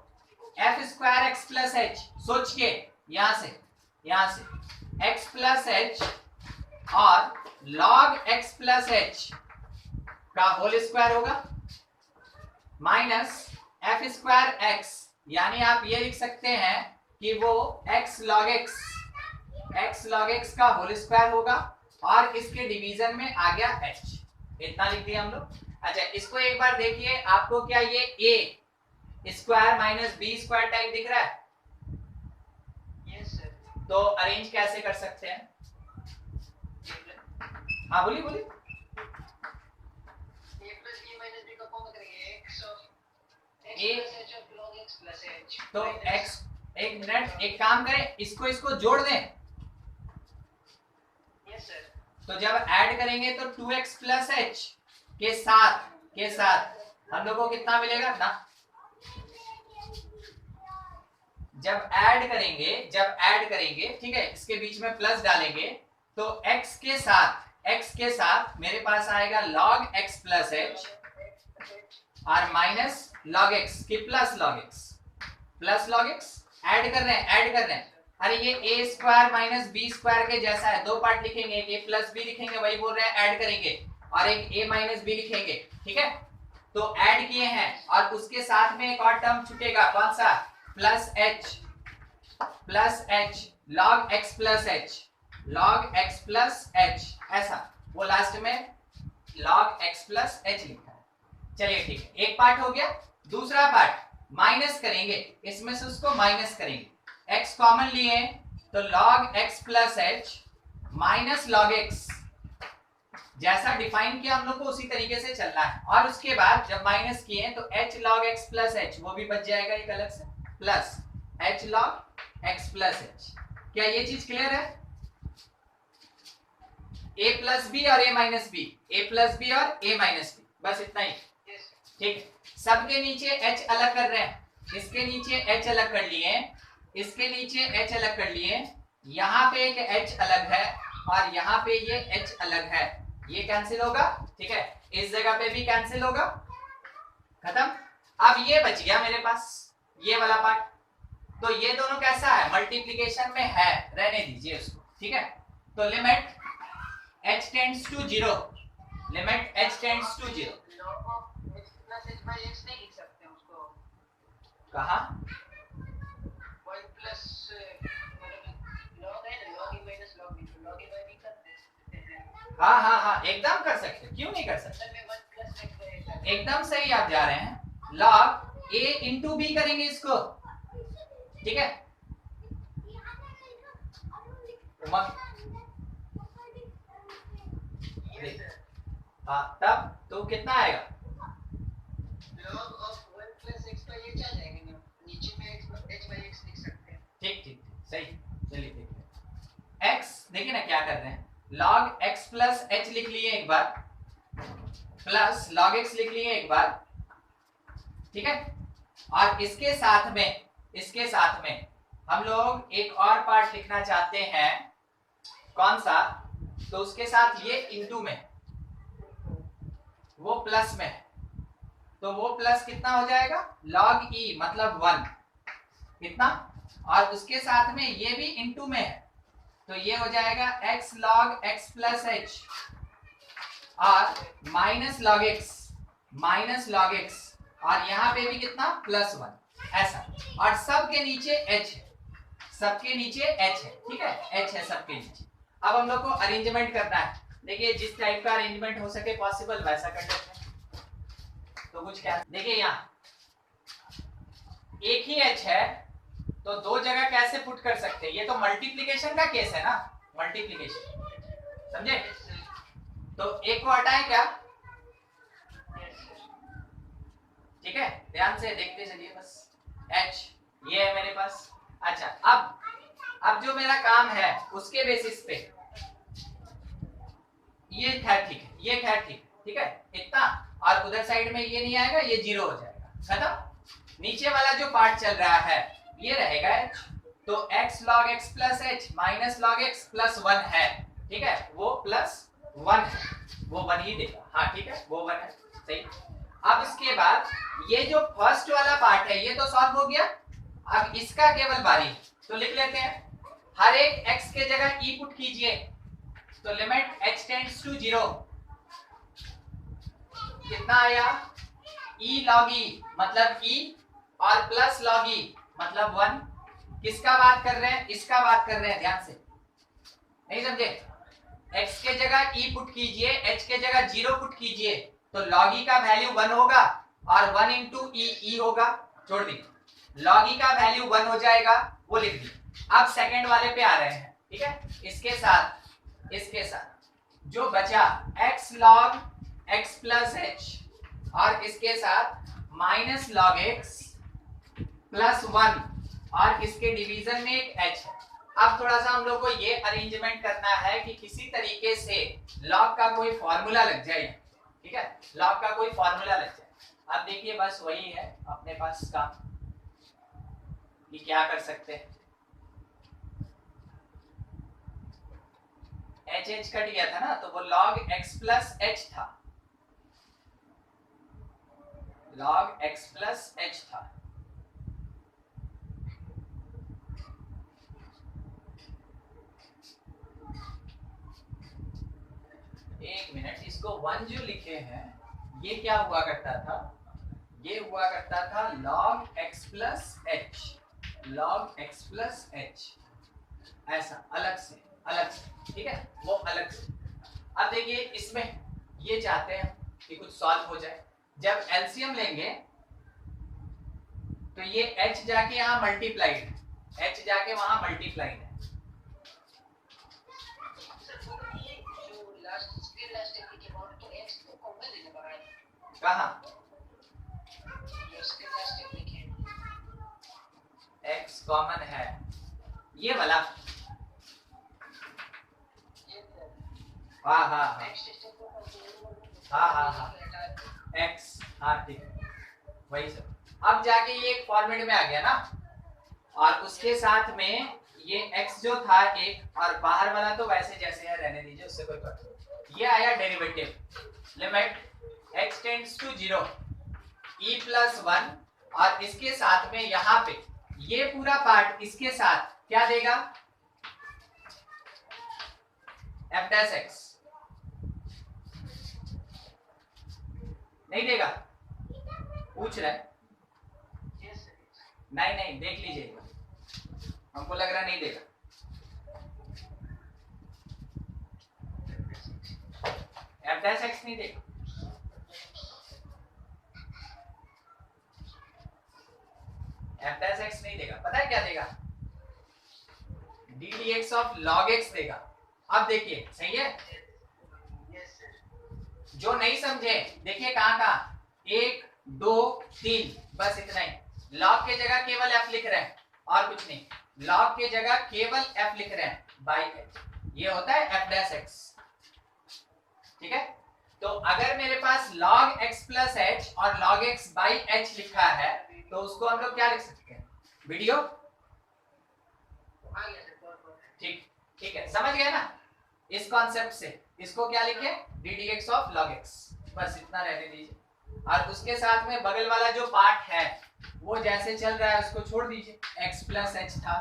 f square x plus h, सोच के यहां से x प्लस एच और log x प्लस एच का होल स्क्वायर होगा माइनस एफ स्क्वायर एक्स, यानी आप ये लिख सकते हैं कि वो x log x का होल स्क्वायर होगा और इसके डिवीजन में आ गया h, इतना लिख दिया हम लोग। अच्छा इसको एक बार देखिए, आपको क्या ये a square minus b square type दिख रहा है? Yes sir. तो अरेंज कैसे कर सकते हैं? हाँ बोलिए बोलिए। a plus b minus b का फॉर्म करेंगे x of x A- plus h of log x plus h. तो minus- x, एक मिनट, एक काम करें, इसको जोड़ दें, Yes sir. तो जब ऐड करेंगे तो 2x प्लस h के साथ हम लोग को कितना मिलेगा ना, जब ऐड करेंगे ठीक है, इसके बीच में प्लस डालेंगे तो x के साथ मेरे पास आएगा log x प्लस h और माइनस log x की प्लस log x ऐड कर रहे हैं। अरे ये a square minus b square के जैसा है, दो पार्ट लिखेंगे, एक a प्लस b लिखेंगे, वही बोल रहे हैं ऐड करेंगे, और एक a माइनस b लिखेंगे। ठीक है, तो ऐड किए हैं और उसके साथ में एक और टर्म छूटेगा, कौन सा? Plus h log x plus h ऐसा, वो लास्ट में log x प्लस h लिखा है। चलिए ठीक है, एक पार्ट हो गया। दूसरा पार्ट माइनस करेंगे, इसमें से उसको माइनस करेंगे, x कॉमन लिए तो log x plus h minus log x, जैसा डिफाइन किया हम लोग को उसी तरीके से चलना है। और उसके बाद जब माइनस किए तो h log x plus h वो भी बच जाएगा एक अलग से, plus h log x plus h। क्या ये चीज क्लियर है? a प्लस बी और a minus b, a plus b और a माइनस बी, बस इतना ही। ठीक है, सबके नीचे h अलग कर रहे हैं, इसके नीचे h अलग कर लिए, इसके नीचे h अलग कर लिए, यहाँ पे एक h अलग है और यहाँ पे ये h अलग है, ये कैंसिल होगा। ठीक है, इस जगह पे भी कैंसिल होगा, खत्म। अब ये बच गया मेरे पास ये वाला पार्ट, तो ये दोनों कैसा है? मल्टीप्लिकेशन में है, रहने दीजिए उसको। ठीक है, तो limit h tends to 0, limit h tends to 0। log of x plus h by x नहीं लिख सकते हैं उसको, कहा? y plus log है ना, log a minus log b, तो log a by b कर सकते हैं। हाँ, एकदम कर सकते, क्यों नहीं कर सकते? असल में 1 plus x by x एकदम सही आप जा रहे हैं। log a इंटू बी करेंगे इसको, ठीक है। हाँ, तब तो कितना आएगा? log of 1 plus x by h आ जाएगा ना, नीचे में h by x लिख सकते हैं। ठीक, सही। चलिए देखिए, x देखिए ना क्या कर रहे हैं, log x प्लस h लिख लिए एक बार, प्लस log x लिख लिए एक बार, ठीक है। और इसके साथ में हम लोग एक और पार्ट लिखना चाहते हैं, कौन सा? तो उसके साथ ये इंटू में, वो प्लस में, तो वो प्लस कितना हो जाएगा? log e मतलब 1 कितना, और उसके साथ में ये भी इंटू में है, तो ये हो जाएगा x log x plus h और माइनस log x, और यहाँ पे भी कितना? प्लस 1 ऐसा। और सबके नीचे h है, ठीक है, h है सबके नीचे। अब हम लोग को अरेंजमेंट करना है, देखिए जिस टाइप का अरेंजमेंट हो सके पॉसिबल वैसा कर लेते हैं। तो कुछ क्या, देखिए यहाँ एक ही h है तो दो जगह कैसे पुट कर सकते हैं? ये तो मल्टीप्लिकेशन का केस है ना, मल्टीप्लिकेशन, समझे? तो एक को हटाएं क्या? ठीक है, ध्यान से देखते चलिए बस। h ये है मेरे पास। अच्छा, अब जो मेरा काम है उसके बेसिस पे ये खैर ठीक है, इतना, और उधर साइड में ये नहीं आएगा, ये 0 हो जाएगा, खत्म। नीचे वाला जो पार्ट चल रहा है ये रहेगा h, तो x log x plus h minus log x plus 1 है, ठीक है, वो प्लस 1 है, वो 1 ही देगा। हाँ ठीक है, वो 1 है, सही। अब इसके बाद ये जो फर्स्ट वाला पार्ट है ये तो सॉल्व हो गया, अब इसका केवल बारी है, तो लिख लेते हैं। हर एक x के जगह e पुट कीजिए, तो लिमिट h टेंड्स टू 0 कितना आया? e log e मतलब e और प्लस log e मतलब 1। किसका बात कर रहे हैं? इसका बात कर रहे हैं, ध्यान से, नहीं समझे? x के जगह e पुट कीजिए, h के जगह 0 पुट कीजिए, तो log e का वैल्यू 1 होगा और 1 इंटू e होगा, छोड़ दी, log e का वैल्यू 1 हो जाएगा, वो लिख दी। अब सेकंड वाले पे आ रहे हैं, ठीक है, इसके साथ जो बचा x log x plus h और इसके साथ माइनस log x प्लस 1 और इसके डिवीजन में एक h है। अब थोड़ा सा हम लोग को ये अरेंजमेंट करना है कि किसी तरीके से log का कोई फॉर्मूला लग जाए, ठीक है, log का कोई फॉर्मूला लग जाए। अब देखिए बस वही है अपने पास काम। कि क्या कर सकते हैं, एच एच कट गया था ना, तो वो log x प्लस एच था, log x प्लस एच था। एक मिनट, इसको वन जो लिखे हैं ये क्या हुआ करता था, ये हुआ करता था log x plus H, log x plus H, ऐसा अलग से, ठीक है, वो अलग से। अब देखिए इसमें ये चाहते हैं कि कुछ सॉल्व हो जाए, जब एलसीएम लेंगे तो ये h जाके यहाँ मल्टीप्लाइड, h जाके वहां मल्टीप्लाइड है। कहाँ x कॉमन है, ये वाला, हाँ हाँ x, हाँ ठीक है, वही सब। अब जाके ये एक फॉर्मेट में आ गया ना, और उसके साथ में ये x जो था एक, और बाहर वाला तो वैसे जैसे है रहने दीजिए, उससे कोई फर्क नहीं। ये आया derivative, limit x tends to 0 e plus 1, और इसके साथ में यहाँ पे ये पूरा पार्ट इसके साथ क्या देगा, f डैश x नहीं देगा, पूछ रहा है, नहीं नहीं देख लीजिए, हमको लग रहा नहीं देगा, f डैश x नहीं देगा, f डैश x नहीं देगा, पता है क्या देगा, d dx of log x देगा। अब देखिए सही है, जो नहीं समझे देखिए कहाँ कहाँ, 1 2 3, बस इतना ही, log के जगह केवल f लिख रहे हैं और कुछ नहीं, log के जगह केवल f लिख रहे हैं बाई h, ये होता है f डैश x, ठीक है। तो अगर मेरे पास log x प्लस h और log x बाई h लिखा है तो उसको हम लोग क्या लिख सकते हैं, वीडियो, ठीक ठीक है, समझ गए ना इस कॉन्सेप्ट से, इसको क्या लिखे, d dx of log x, बस इतना रहने दीजिए, और उसके साथ में बगल वाला जो पार्ट है वो जैसे चल रहा है उसको छोड़ दीजिए, x प्लस एच था,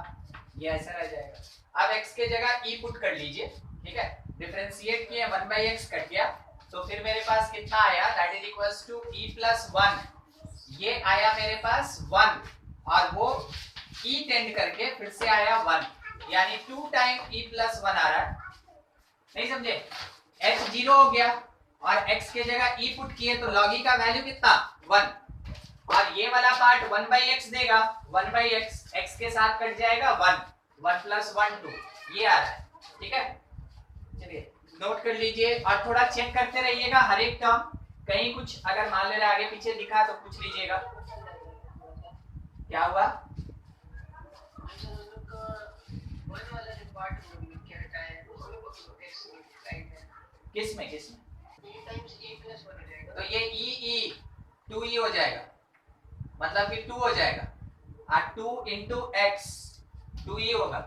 ये ऐसा रह जाएगा। अब x के जगह e पुट कर लीजिए, ठीक है, डिफरेंशिएट किए 1/x कट गया, तो फिर मेरे पास कितना आया, that is equals to e plus 1, ये आया मेरे पास 1, और वो e टेंड करके फिर से आया 1, यानी 2 टाइम e प्लस 1 आ रहा है, नहीं समझे, h 0 हो गया और x के जगह e पुट किए तो log e का वैल्यू कितना 1, और ये वाला पार्ट 1/x देगा, 1/x x के साथ कट जाएगा 1, 1 प्लस 1 2, ये आ रहा है, ठीक है। चलिए नोट कर लीजिए और थोड़ा चेक करते रहिएगा हर एक टर्म, कहीं कुछ अगर मान ले आगे पीछे दिखा तो पूछ लीजिएगा। क्या हुआ, किस में तो ये e 2e हो जाएगा, मतलब कि 2 हो जाएगा, और 2 इंटू एक्स 2e होगा,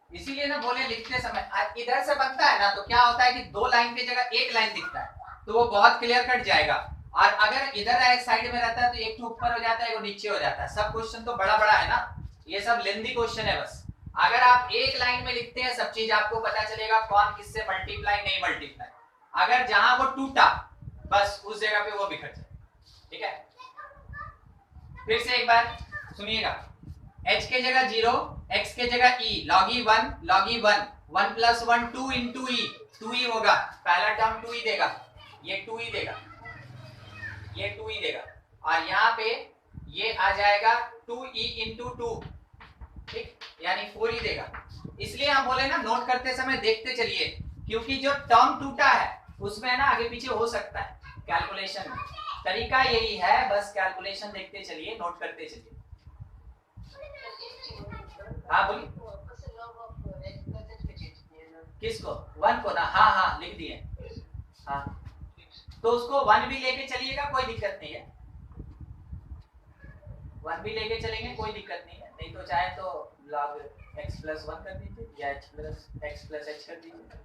इसीलिए ना बोले लिखते समय इधर से बनता है ना तो क्या होता है कि 2 लाइन की जगह 1 लाइन दिखता है तो वो बहुत क्लियर कट जाएगा, और अगर इधर एक साइड में रहता है तो एक तो ऊपर हो जाता है एक नीचे हो जाता है, सब क्वेश्चन तो बड़ा बड़ा है ना, ये सब लेंथी क्वेश्चन है, बस अगर आप एक लाइन में लिखते हैं सब चीज आपको पता चलेगा कौन किससे मल्टीप्लाई नहीं मल्टीप्लाई, अगर जहां वो टूटा बस उस जगह पे वो बिखर जाए, ठीक है। फिर से एक बार सुनिएगा, h के जगह 0, x के जगह e, log e 1, log e 1, 1 plus 1 2 into e, 2e होगा, पहला टर्म 2e देगा, ये 2e देगा, ये 2e देगा, और यहाँ पे ये आ जाएगा 2e इंटू 2, ठीक, यानी 4e देगा। इसलिए हम बोले ना नोट करते समय देखते चलिए, क्योंकि जो टर्म टूटा है उसमें ना आगे पीछे हो सकता है कैलकुलेशन में, तरीका यही है, बस कैलकुलेशन देखते चलिए, नोट करते चलिए। हाँ बोलिए, किसको, 1 को ना, हाँ हाँ लिख दिए, हाँ तो उसको 1 भी लेके चलिएगा, कोई दिक्कत नहीं है, 1 भी लेके चलेंगे कोई दिक्कत नहीं है, नहीं तो चाहे तो log x प्लस 1 कर दीजिए या x प्लस h कर दीजिए।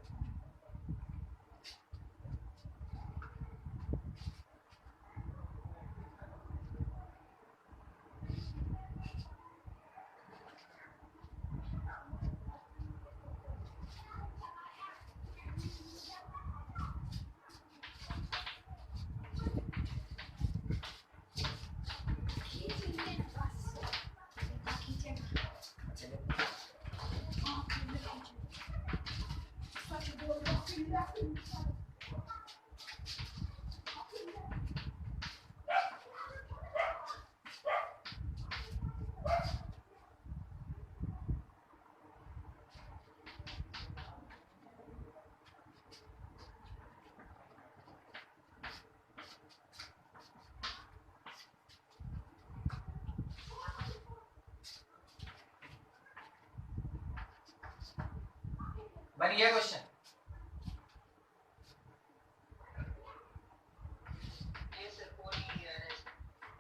बन गया क्वेश्चन?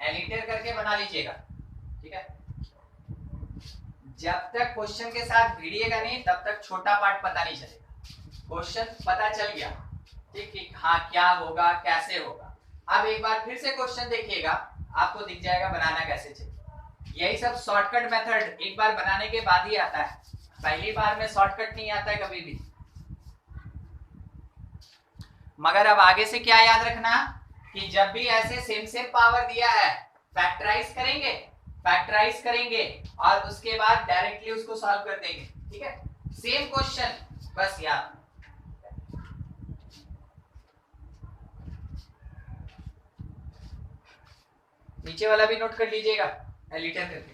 एलिटर करके बना लीजिएगा, ठीक है। जब तक क्वेश्चन के साथ भिड़िएगा नहीं तब तक छोटा पार्ट पता नहीं चलेगा। क्वेश्चन पता चल गया, ठीक ठीक, हाँ क्या होगा कैसे होगा। अब एक बार फिर से क्वेश्चन देखिएगा, आपको दिख जाएगा बनाना कैसे चाहिए। यही सब शॉर्टकट मेथड एक बार बनाने के बाद ही आता है, पहली बार में शॉर्टकट नहीं आता है कभी भी। मगर अब आगे से क्या याद रखना कि जब भी ऐसे सेम पावर दिया है फैक्टराइज करेंगे और उसके बाद डायरेक्टली उसको सॉल्व कर देंगे, ठीक है। सेम क्वेश्चन बस याद। नीचे वाला भी नोट कर लीजिएगा एलिटर करके।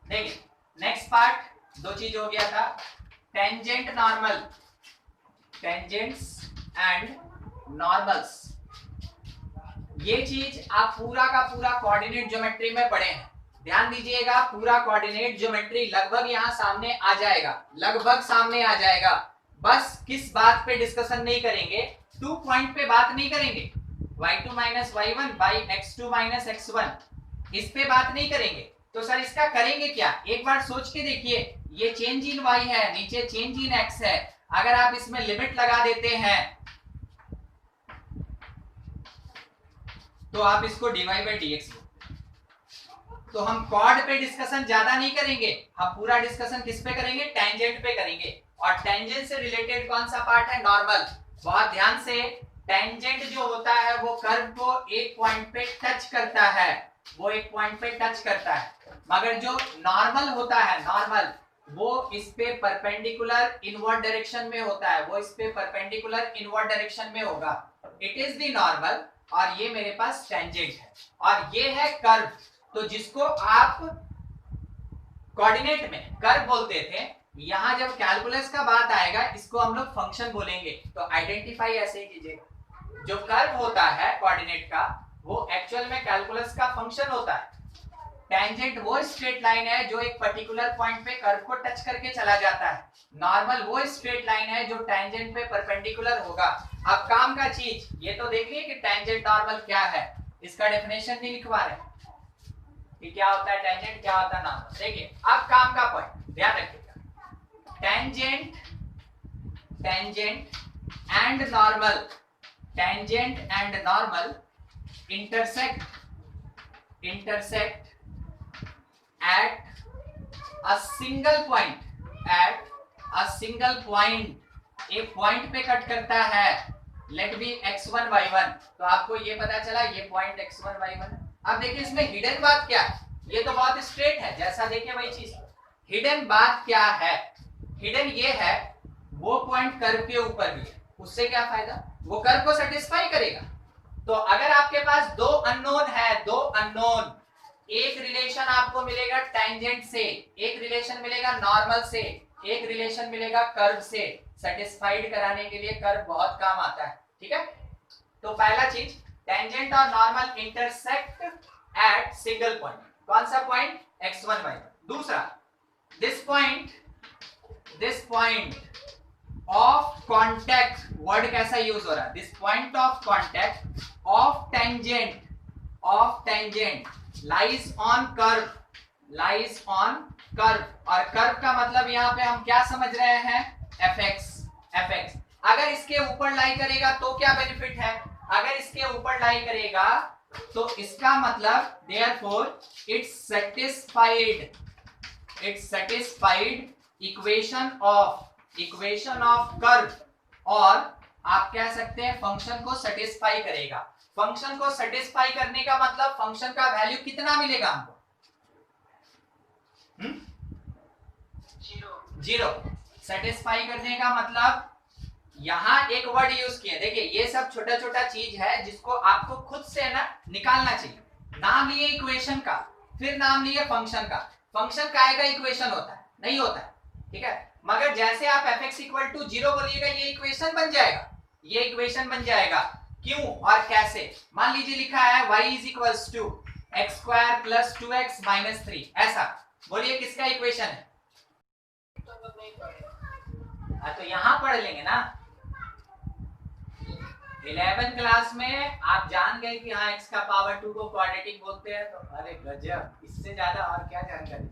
देखिए नेक्स्ट पार्ट, दो चीज हो गया था, tangent normal, tangents and normals. ये चीज आप पूरा का पूरा कोऑर्डिनेट ज्योमेट्री में पढ़े हैं, ध्यान दीजिएगा। पूरा कोऑर्डिनेट ज्योमेट्री लगभग यहाँ सामने आ जाएगा, लगभग सामने आ जाएगा। बस किस बात पे डिस्कशन नहीं करेंगे, 2 पॉइंट पे बात नहीं करेंगे, y2 minus y1 by x2 minus x1, इस पे बात नहीं करेंगे। तो सर इसका करेंगे क्या, एक बार सोच के देखिए। ये चेंज इन y है, नीचे चेंज इन x है, अगर आप इसमें लिमिट लगा देते हैं तो आप इसको dy बाई dx, तो हम कॉर्ड पे डिस्कशन ज्यादा नहीं करेंगे, हम पूरा डिस्कशन किस पे करेंगे, टेंजेंट पे करेंगे। और टेंजेंट से रिलेटेड कौन सा पार्ट है, नॉर्मल। बहुत ध्यान से, टेंजेंट जो होता है वो कर्व को एक पॉइंट पे टच करता है, वो एक पॉइंट पे टच करता है। मगर जो नॉर्मल होता है, नॉर्मल वो इस पे परपेंडिकुलर इनवर्ड डायरेक्शन में होता है, वो इस पे परपेंडिकुलर इनवर्ड डायरेक्शन में होगा। इट इज द नॉर्मल और ये मेरे पास टेंजेंट है और ये है कर्व। तो जिसको आप कोऑर्डिनेट में कर्व बोलते थे, यहां जब कैलकुलस का बात आएगा इसको हम लोग फंक्शन बोलेंगे। तो आइडेंटिफाई ऐसे ही कीजिएगा, जो कर्व होता है कोऑर्डिनेट का वो एक्चुअल में कैलकुलस का फंक्शन होता है। टेंजेंट वो स्ट्रेट लाइन है जो एक पर्टिकुलर पॉइंट पे कर्व को टच करके चला जाता है। नॉर्मल वो स्ट्रेट लाइन है जो टेंजेंट पे परपेंडिकुलर होगा। अब काम का चीज ये तो देख लिए कि टेंजेंट नॉर्मल क्या है, इसका डेफिनेशन नहीं लिखवा रहे कि क्या होता है टेंजेंट, क्या होता है नॉर्मल। देखिए अब काम का पॉइंट ध्यान रखिएगा, tangent and normal, tangent and normal intersect at a single point, एक पॉइंट पे कट करता है, लेट बी x1 y1। तो आपको ये पता चला ये पॉइंट x1 y1। अब देखिए इसमें हिडन बात क्या है, ये तो बहुत स्ट्रेट है, जैसा देखिए वही चीज। हिडन बात क्या है, हिडन ये है वो पॉइंट कर्व के ऊपर भी है, उससे क्या फायदा, वो कर्व को सेटिस्फाई करेगा। तो अगर आपके पास दो अननोन है, दो अननोन, एक रिलेशन आपको मिलेगा टेंजेंट से, एक रिलेशन मिलेगा नॉर्मल से, एक रिलेशन मिलेगा कर्व से, सेटिस्फाइड कराने के लिए कर्व बहुत काम आता है, ठीक है। तो पहला चीज, टेंजेंट और normal intersect at single point, कौन सा पॉइंट, x1 y1। दूसरा, this point of contact, word कैसा यूज हो रहा है, this point of contact of tangent lies on curve, lies on curve. और कर्व का मतलब यहाँ पे हम क्या समझ रहे हैं, fx, fx। अगर इसके ऊपर लाई करेगा तो क्या बेनिफिट है, अगर इसके ऊपर लाई करेगा तो इसका मतलब therefore it's satisfied equation of curve, और आप कह सकते हैं फंक्शन को सेटिस्फाई करेगा। फंक्शन को सेटिस्फाई करने का मतलब फंक्शन का वैल्यू कितना मिलेगा हमको, जीरो। सेटिस्फाई करने का मतलब यहां एक वर्ड यूज किया, देखिए ये सब छोटा छोटा चीज है जिसको आपको खुद से ना निकालना चाहिए। नाम लिए इक्वेशन का, फिर नाम लिए फंक्शन का। फंक्शन काय का इक्वेशन होता है, नहीं होता है, ठीक है। मगर जैसे आप fx इक्वल टू 0 बोलिएगा ये इक्वेशन बन जाएगा, ये इक्वेशन बन जाएगा। क्यों और कैसे, मान लीजिए लिखा है y is equals to x square plus 2x minus 3, ऐसा बोलिए किसका इक्वेशन है। तो यहां पढ़ लेंगे ना, 11 क्लास में आप जान गए कि हाँ x का पावर 2 को क्वाड्रेटिक बोलते हैं, तो अरे गजब, इससे ज्यादा और क्या जानकारी।